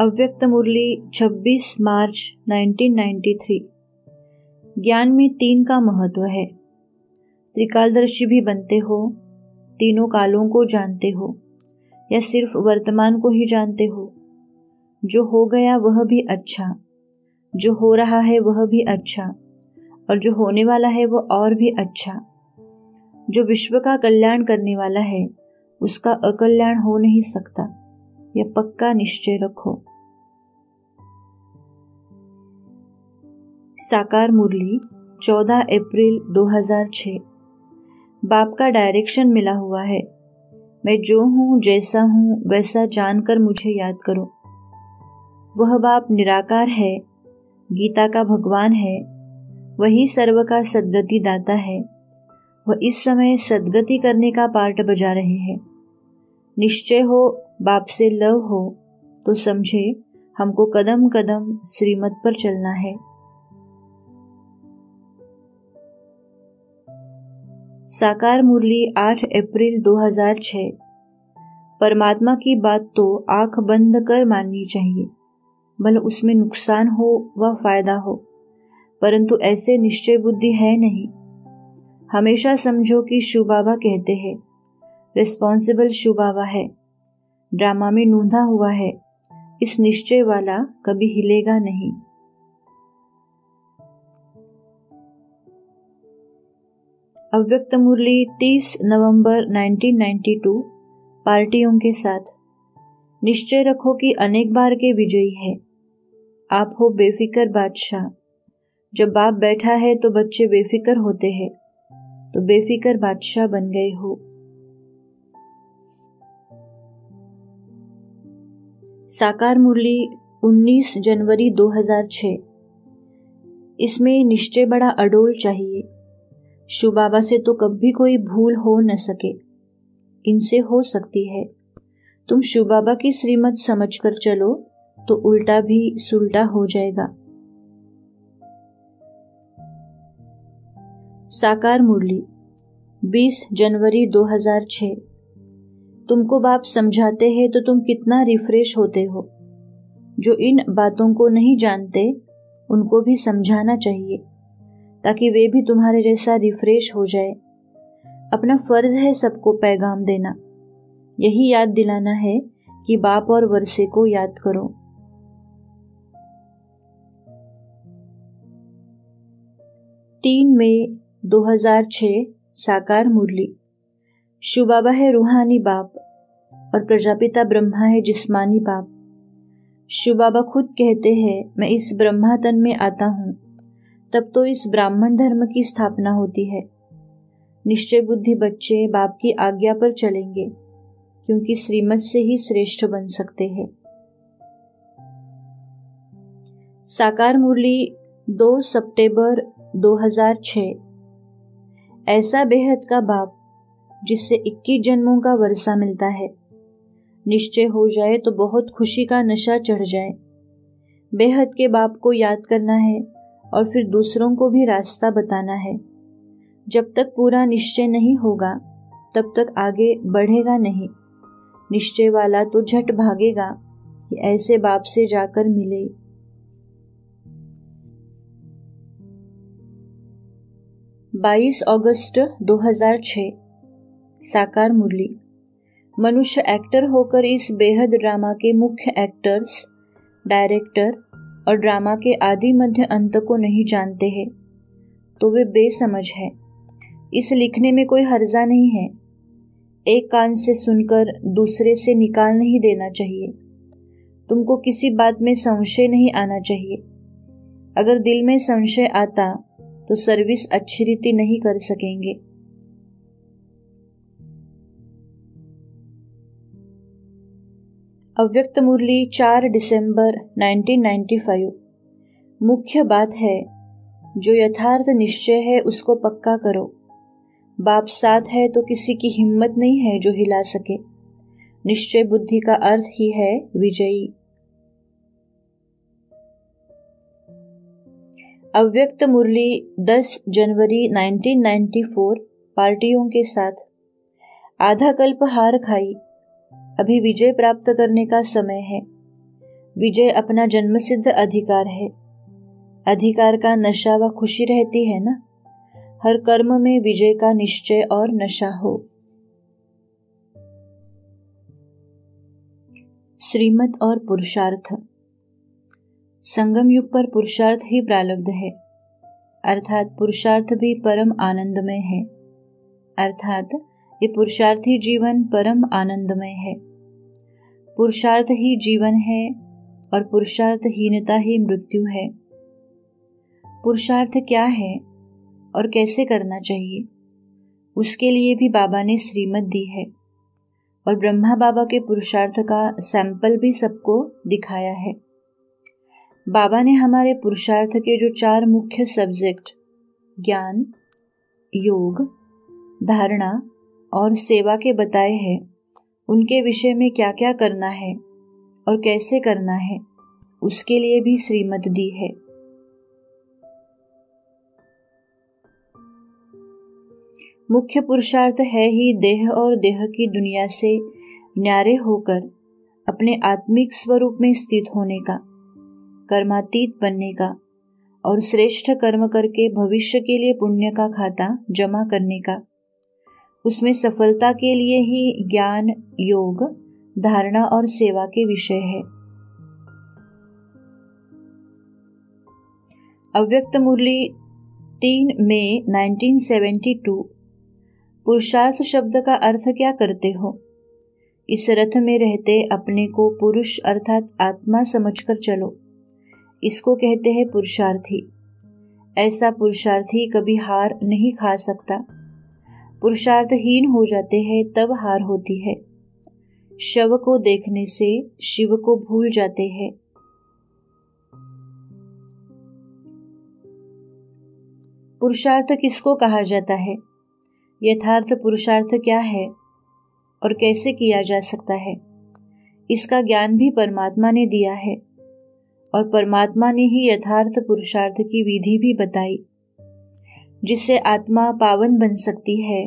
अव्यक्त मुरली 26 मार्च 1993। ज्ञान में 3 का महत्व है। त्रिकालदर्शी भी बनते हो, तीनों कालों को जानते हो, या सिर्फ वर्तमान को ही जानते हो। जो हो गया वह भी अच्छा, जो हो रहा है वह भी अच्छा, और जो होने वाला है वह और भी अच्छा। जो विश्व का कल्याण करने वाला है उसका अकल्याण हो नहीं सकता, यह पक्का निश्चय रखो। साकार मुरली 14 अप्रैल 2006। बाप का डायरेक्शन मिला हुआ है। मैं जो हूँ, जैसा हूँ, वैसा जानकर मुझे याद करो। वह बाप निराकार है, गीता का भगवान है, वही सर्व का सद्गति दाता है। वह इस समय सद्गति करने का पार्ट बजा रहे हैं। निश्चय हो, बाप से लव हो, तो समझे हमको कदम कदम श्रीमत पर चलना है। साकार मुरली 8 अप्रैल 2006। परमात्मा की बात तो आंख बंद कर माननी चाहिए, भले उसमें नुकसान हो व फायदा हो, परंतु ऐसे निश्चय बुद्धि है नहीं। हमेशा समझो कि शिव बाबा कहते हैं, रिस्पॉन्सिबल शिव बाबा है, ड्रामा में नूंधा हुआ है, इस निश्चय वाला कभी हिलेगा नहीं। अव्यक्त मुरली 30 नवंबर 1992। पार्टियों के साथ। निश्चय रखो कि अनेक बार के विजयी है। आप हो बेफिक्र बादशाह। जब बाप बैठा है तो बच्चे बेफिक्र होते हैं, तो बेफिक्र बादशाह बन गए हो। साकार मुरली 19 जनवरी 2006। इसमें निश्चय बड़ा अडोल चाहिए। शिव बाबा से तो कभी कोई भूल हो न सके, इनसे हो सकती है। तुम शिव बाबा की श्रीमत समझकर चलो तो उल्टा भी सुलटा हो जाएगा। साकार मुरली 20 जनवरी 2006। तुमको बाप समझाते हैं तो तुम कितना रिफ्रेश होते हो। जो इन बातों को नहीं जानते उनको भी समझाना चाहिए, ताकि वे भी तुम्हारे जैसा रिफ्रेश हो जाए। अपना फर्ज है सबको पैगाम देना, यही याद दिलाना है कि बाप और वर्षे को याद करो। तीन मई 2006। साकार मुरली। शिव बाबा है रूहानी बाप और प्रजापिता ब्रह्मा है जिस्मानी बाप। शिव बाबा खुद कहते हैं, मैं इस ब्रह्मा तन में आता हूँ, तब तो इस ब्राह्मण धर्म की स्थापना होती है। निश्चय बुद्धि बच्चे बाप की आज्ञा पर चलेंगे, क्योंकि श्रीमत से ही श्रेष्ठ बन सकते हैं। साकार मुरली 2 सितंबर 2006। ऐसा बेहद का बाप जिससे 21 जन्मों का वर्षा मिलता है। निश्चय हो जाए तो बहुत खुशी का नशा चढ़ जाए। बेहद के बाप को याद करना है और फिर दूसरों को भी रास्ता बताना है। जब तक पूरा निश्चय नहीं होगा तब तक आगे बढ़ेगा नहीं। निश्चय वाला तो झट भागेगा कि ऐसे बाप से जाकर मिले। बाईस अगस्त 2006। साकार मुरली। मनुष्य एक्टर होकर इस बेहद ड्रामा के मुख्य एक्टर्स, डायरेक्टर और ड्रामा के आदि मध्य अंत को नहीं जानते हैं, तो वे बेसमझ है। इस लिखने में कोई हर्जा नहीं है। एक कान से सुनकर दूसरे से निकाल नहीं देना चाहिए। तुमको किसी बात में संशय नहीं आना चाहिए। अगर दिल में संशय आता तो सर्विस अच्छी रीति नहीं कर सकेंगे। अव्यक्त मुरली 4 दिसंबर 1995। मुख्य बात है, जो यथार्थ निश्चय है उसको पक्का करो। बाप साथ है तो किसी की हिम्मत नहीं है जो हिला सके। निश्चय बुद्धि का अर्थ ही है विजयी। अव्यक्त मुरली 10 जनवरी 1994। पार्टियों के साथ। आधा कल्प हार खाई, अभी विजय प्राप्त करने का समय है। विजय अपना जन्मसिद्ध अधिकार है। अधिकार का नशा व खुशी रहती है ना। हर कर्म में विजय का निश्चय और नशा हो। श्रीमत और पुरुषार्थ। संगम युग पर पुरुषार्थ ही प्रारब्ध है, अर्थात पुरुषार्थ भी परम आनंदमय है। अर्थात ये पुरुषार्थी जीवन परम आनंदमय है। पुरुषार्थ ही जीवन है और पुरुषार्थहीनता ही मृत्यु है। पुरुषार्थ क्या है और कैसे करना चाहिए, उसके लिए भी बाबा ने श्रीमत दी है और ब्रह्मा बाबा के पुरुषार्थ का सैंपल भी सबको दिखाया है। बाबा ने हमारे पुरुषार्थ के जो 4 मुख्य सब्जेक्ट ज्ञान, योग, धारणा और सेवा के बताए हैं, उनके विषय में क्या क्या करना है और कैसे करना है, उसके लिए भी श्रीमत दी है। मुख्य पुरुषार्थ है ही देह और देह की दुनिया से न्यारे होकर अपने आत्मिक स्वरूप में स्थित होने का, कर्मातीत बनने का और श्रेष्ठ कर्म करके भविष्य के लिए पुण्य का खाता जमा करने का। उसमें सफलता के लिए ही ज्ञान, योग, धारणा और सेवा के विषय है। अव्यक्त मुरली 3 मई 1972। पुरुषार्थ शब्द का अर्थ क्या करते हो? इस रथ में रहते अपने को पुरुष अर्थात आत्मा समझकर चलो, इसको कहते हैं पुरुषार्थी। ऐसा पुरुषार्थी कभी हार नहीं खा सकता। पुरुषार्थहीन हो जाते हैं तब हार होती है। शव को देखने से शिव को भूल जाते हैं। पुरुषार्थ किसको कहा जाता है? यथार्थ पुरुषार्थ क्या है और कैसे किया जा सकता है, इसका ज्ञान भी परमात्मा ने दिया है और परमात्मा ने ही यथार्थ पुरुषार्थ की विधि भी बताई, जिससे आत्मा पावन बन सकती है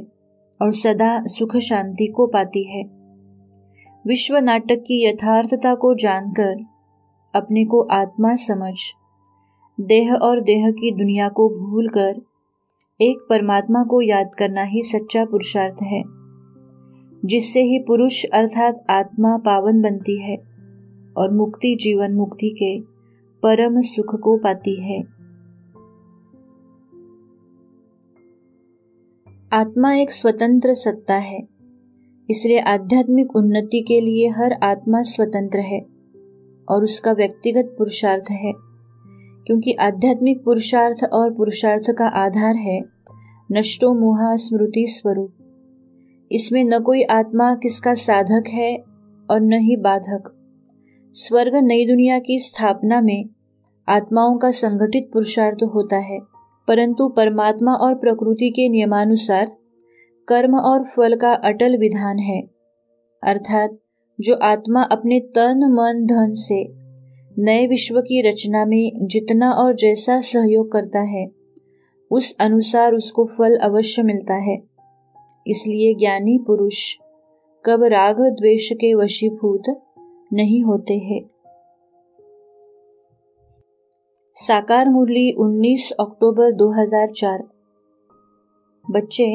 और सदा सुख शांति को पाती है। विश्व नाटक की यथार्थता को जानकर अपने को आत्मा समझ देह और देह की दुनिया को भूलकर एक परमात्मा को याद करना ही सच्चा पुरुषार्थ है, जिससे ही पुरुष अर्थात आत्मा पावन बनती है और मुक्ति जीवन मुक्ति के परम सुख को पाती है। आत्मा एक स्वतंत्र सत्ता है, इसलिए आध्यात्मिक उन्नति के लिए हर आत्मा स्वतंत्र है और उसका व्यक्तिगत पुरुषार्थ है, क्योंकि आध्यात्मिक पुरुषार्थ और पुरुषार्थ का आधार है नष्टो मोहा स्मृति स्वरूप। इसमें न कोई आत्मा किसका साधक है और न ही बाधक। स्वर्ग नई दुनिया की स्थापना में आत्माओं का संगठित पुरुषार्थ होता है, परंतु परमात्मा और प्रकृति के नियमानुसार कर्म और फल का अटल विधान है। अर्थात जो आत्मा अपने तन मन धन से नए विश्व की रचना में जितना और जैसा सहयोग करता है, उस अनुसार उसको फल अवश्य मिलता है। इसलिए ज्ञानी पुरुष कब राग द्वेष के वशीभूत नहीं होते हैं। साकार मुरली 19 अक्टूबर 2004। बच्चे,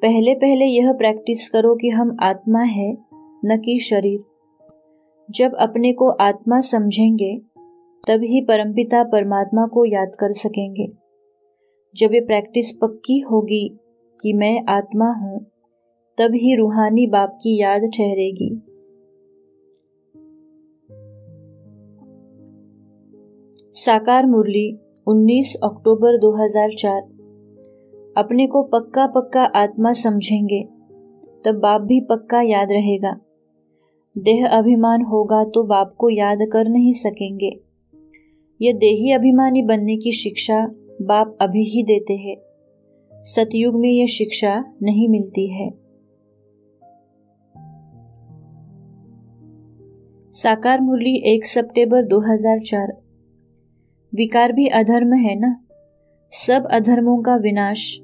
पहले पहले यह प्रैक्टिस करो कि हम आत्मा है न कि शरीर। जब अपने को आत्मा समझेंगे तब ही परमपिता परमात्मा को याद कर सकेंगे। जब ये प्रैक्टिस पक्की होगी कि मैं आत्मा हूं, तब ही रूहानी बाप की याद ठहरेगी। साकार मुरली 19 अक्टूबर 2004। अपने को पक्का पक्का आत्मा समझेंगे तब बाप भी पक्का याद रहेगा। देह अभिमान होगा तो बाप को याद कर नहीं सकेंगे। यह देही अभिमानी बनने की शिक्षा बाप अभी ही देते हैं। सतयुग में यह शिक्षा नहीं मिलती है। साकार मुरली 1 सितंबर 2004। विकार भी अधर्म है ना। सब अधर्मों का विनाश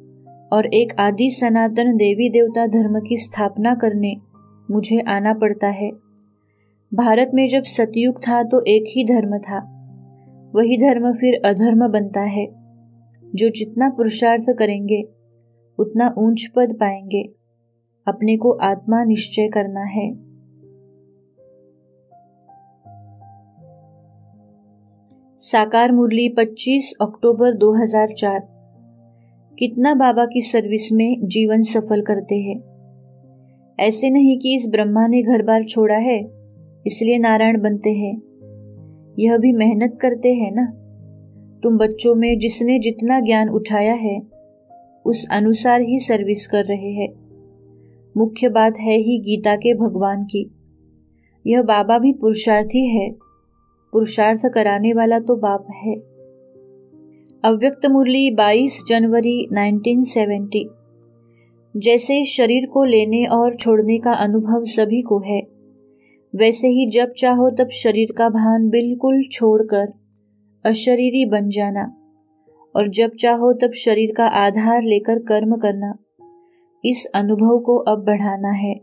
और एक आदि सनातन देवी देवता धर्म की स्थापना करने मुझे आना पड़ता है। भारत में जब सतयुग था तो एक ही धर्म था। वही धर्म फिर अधर्म बनता है। जो जितना पुरुषार्थ करेंगे उतना ऊंच पद पाएंगे। अपने को आत्मा निश्चय करना है। साकार मुरली 25 अक्टूबर 2004। कितना बाबा की सर्विस में जीवन सफल करते हैं। ऐसे नहीं कि इस ब्रह्मा ने घर बार छोड़ा है इसलिए नारायण बनते हैं। यह भी मेहनत करते हैं ना। तुम बच्चों में जिसने जितना ज्ञान उठाया है उस अनुसार ही सर्विस कर रहे हैं। मुख्य बात है ही गीता के भगवान की। यह बाबा भी पुरुषार्थी है। पुरुषार्थ कराने वाला तो बाप है। अव्यक्त मुरली 22 जनवरी 1970। जैसे शरीर को लेने और छोड़ने का अनुभव सभी को है, वैसे ही जब चाहो तब शरीर का भान बिल्कुल छोड़कर अशरीरी बन जाना और जब चाहो तब शरीर का आधार लेकर कर्म करना, इस अनुभव को अब बढ़ाना है।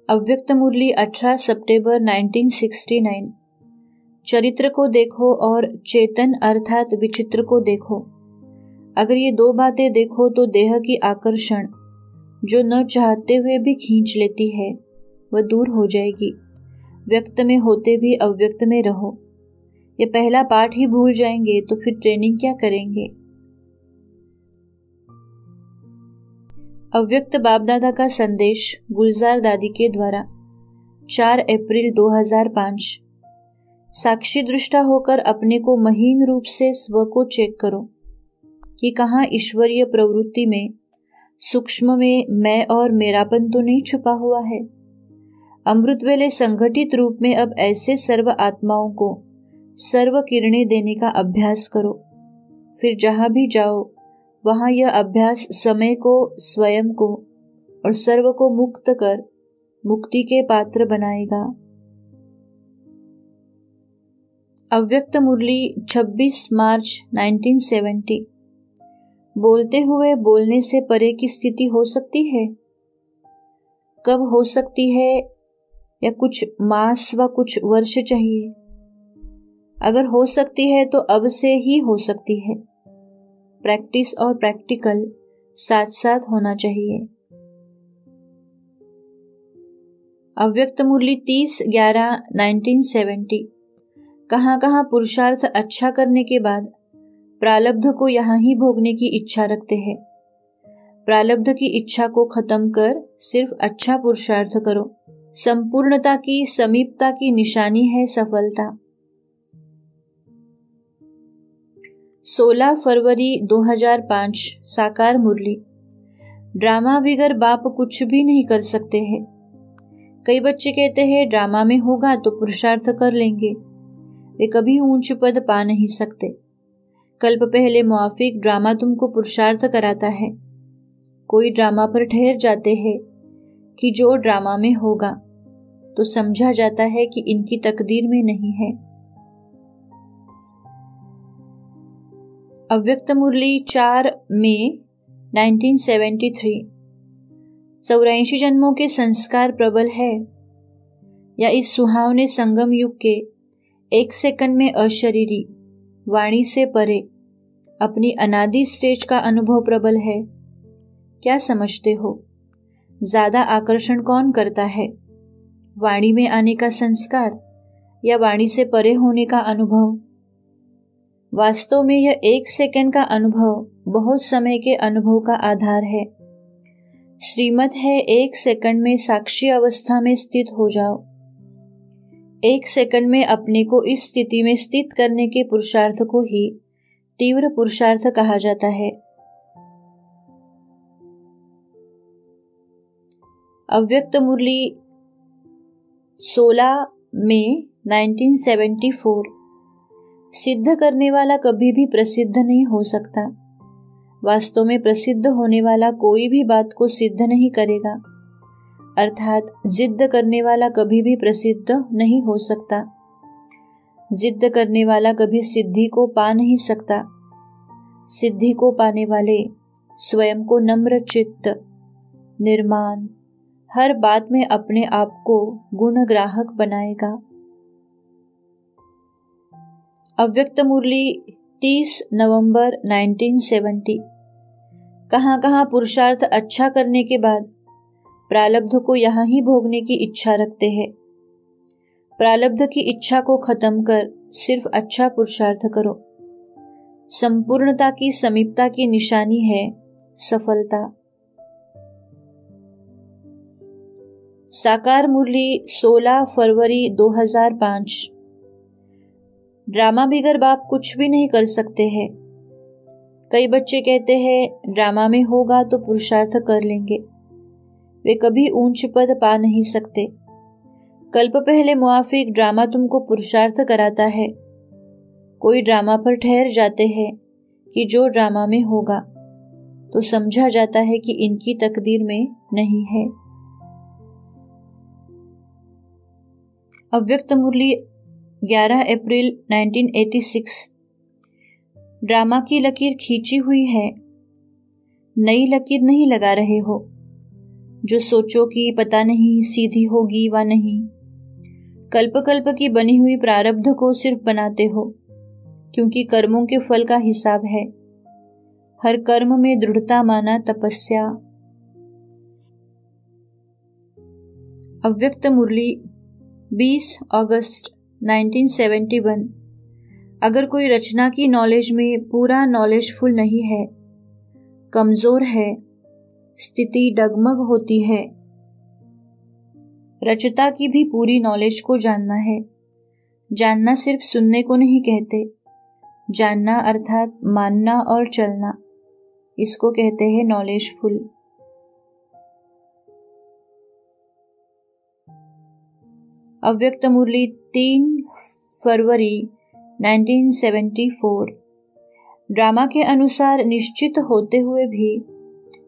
अव्यक्त मुरली 18 सितंबर 1969। चरित्र को देखो और चेतन अर्थात विचित्र को देखो। अगर ये दो बातें देखो तो देह की आकर्षण जो न चाहते हुए भी खींच लेती है वह दूर हो जाएगी। व्यक्त में होते भी अव्यक्त में रहो। ये पहला पाठ ही भूल जाएंगे तो फिर ट्रेनिंग क्या करेंगे। अव्यक्त बाप दादा का संदेश गुलजार दादी के द्वारा 4 अप्रैल 2005। साक्षी दृष्टा होकर अपने को महीन रूप से स्व को चेक करो कि कहाँ ईश्वरीय प्रवृत्ति में सूक्ष्म में मैं और मेरापन तो नहीं छुपा हुआ है। अमृत वेले संगठित रूप में अब ऐसे सर्व आत्माओं को सर्व किरणें देने का अभ्यास करो। फिर जहां भी जाओ वहां यह अभ्यास समय को, स्वयं को और सर्व को मुक्त कर मुक्ति के पात्र बनाएगा। अव्यक्त मुरली 26 मार्च 1970। बोलते हुए बोलने से परे की स्थिति हो सकती है। कब हो सकती है या कुछ मास व कुछ वर्ष चाहिए। अगर हो सकती है तो अब से ही हो सकती है। प्रैक्टिस और प्रैक्टिकल साथ साथ होना चाहिए। अव्यक्त मुरली 30/11/1970। कहाँ कहाँ पुरुषार्थ अच्छा करने के बाद प्रालब्ध को यहाँ ही भोगने की इच्छा रखते हैं। प्रालब्ध की इच्छा को खत्म कर सिर्फ अच्छा पुरुषार्थ करो। संपूर्णता की समीपता की निशानी है सफलता। 16 फरवरी 2005 साकार मुरली। ड्रामा बिगर बाप कुछ भी नहीं कर सकते हैं। कई बच्चे कहते हैं ड्रामा में होगा तो पुरुषार्थ कर लेंगे। वे कभी ऊंच पद पा नहीं सकते। कल्प पहले मुआफिक ड्रामा तुमको पुरुषार्थ कराता है। कोई ड्रामा पर ठहर जाते हैं कि जो ड्रामा में होगा, तो समझा जाता है कि इनकी तकदीर में नहीं है। अव्यक्त मुरली 4 मई 1973। 84 जन्मों के संस्कार प्रबल है या इस सुहावने संगम युग के 1 सेकंड में अशरीरी वाणी से परे अपनी अनादि स्टेज का अनुभव प्रबल है। क्या समझते हो, ज्यादा आकर्षण कौन करता है, वाणी में आने का संस्कार या वाणी से परे होने का अनुभव? वास्तव में यह 1 सेकंड का अनुभव बहुत समय के अनुभव का आधार है। श्रीमत है 1 सेकंड में साक्षी अवस्था में स्थित हो जाओ। 1 सेकंड में अपने को इस स्थिति में स्थित करने के पुरुषार्थ को ही तीव्र पुरुषार्थ कहा जाता है। अव्यक्त मुरली 16 मई 1974। सिद्ध करने वाला कभी भी प्रसिद्ध नहीं हो सकता। वास्तव में प्रसिद्ध होने वाला कोई भी बात को सिद्ध नहीं करेगा। अर्थात जिद्द करने वाला कभी भी प्रसिद्ध नहीं हो सकता। जिद्द करने वाला कभी सिद्धि को पा नहीं सकता। सिद्धि को पाने वाले स्वयं को नम्र चित्त, निर्माण, हर बात में अपने आप को गुणग्राहक बनाएगा। अव्यक्त मुरली 30 नवंबर 1970। कहाँ कहाँ पुरुषार्थ अच्छा करने के बाद प्रारब्ध को यहाँ ही भोगने की इच्छा रखते हैं। प्रारब्ध की इच्छा को खत्म कर सिर्फ अच्छा पुरुषार्थ करो। संपूर्णता की समीपता की निशानी है सफलता। साकार मुरली 16 फरवरी 2005। ड्रामा बिगर बाप कुछ भी नहीं कर सकते हैं। कई बच्चे कहते हैं ड्रामा में होगा तो पुरुषार्थ कर लेंगे। वे कभी ऊंच पद पा नहीं सकते। कल्प पहले मुआफिक ड्रामा तुमको पुरुषार्थ कराता है। कोई ड्रामा पर ठहर जाते हैं कि जो ड्रामा में होगा, तो समझा जाता है कि इनकी तकदीर में नहीं है। अव्यक्त मुरली 11 अप्रैल 1986। ड्रामा की लकीर खींची हुई है, नई लकीर नहीं लगा रहे हो। जो सोचो कि पता नहीं सीधी होगी व नहीं। कल्प कल्प की बनी हुई प्रारब्ध को सिर्फ बनाते हो, क्योंकि कर्मों के फल का हिसाब है। हर कर्म में दृढ़ता माना तपस्या। अव्यक्त मुरली 20 अगस्त 1971। अगर कोई रचना की नॉलेज में पूरा नॉलेजफुल नहीं है, कमजोर है, स्थिति डगमग होती है। रचता की भी पूरी नॉलेज को जानना है। जानना सिर्फ सुनने को नहीं कहते। जानना अर्थात मानना और चलना, इसको कहते हैं नॉलेजफुल। अव्यक्त मुरली 3 फरवरी 1974। ड्रामा के अनुसार निश्चित होते हुए भी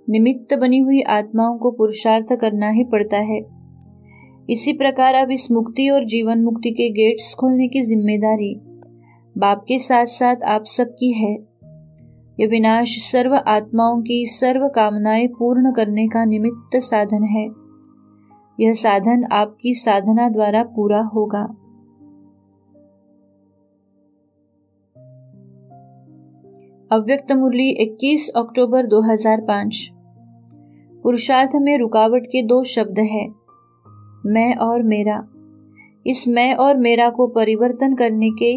निमित्त बनी हुई आत्माओं को पुरुषार्थ करना ही पड़ता है। इसी प्रकार अब इस मुक्ति और जीवन मुक्ति के गेट्स खोलने की जिम्मेदारी बाप के साथ साथ आप सबकी है। यह विनाश सर्व आत्माओं की सर्व कामनाएं पूर्ण करने का निमित्त साधन है। यह साधन आपकी साधना द्वारा पूरा होगा। अव्यक्त मुरली 21 अक्टूबर 2005। पुरुषार्थ में रुकावट के 2 शब्द हैं, मैं और मेरा। इस मैं और मेरा को परिवर्तन करने के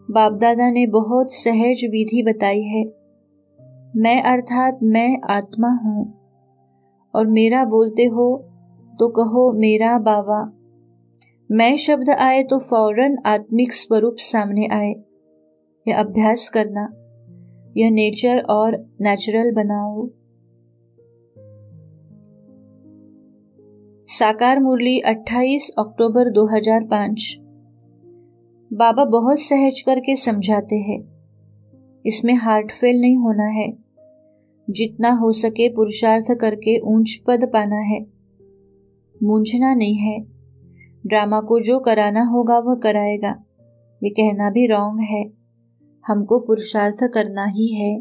बाप दादा ने बहुत सहज विधि बताई है। मैं अर्थात मैं आत्मा हूँ, और मेरा बोलते हो तो कहो मेरा बाबा। मैं शब्द आए तो फौरन आत्मिक स्वरूप सामने आए। यह अभ्यास करना, यह नेचर और नेचुरल बनाओ। साकार मुरली 28 अक्टूबर 2005। बाबा बहुत सहज करके समझाते हैं। इसमें हार्ट फेल नहीं होना है। जितना हो सके पुरुषार्थ करके ऊंच पद पाना है, मूंझना नहीं है। ड्रामा को जो कराना होगा वह कराएगा, ये कहना भी रॉन्ग है। हमको पुरुषार्थ करना ही है।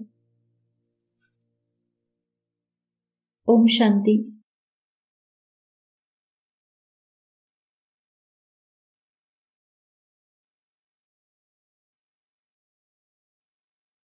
ओम शांति।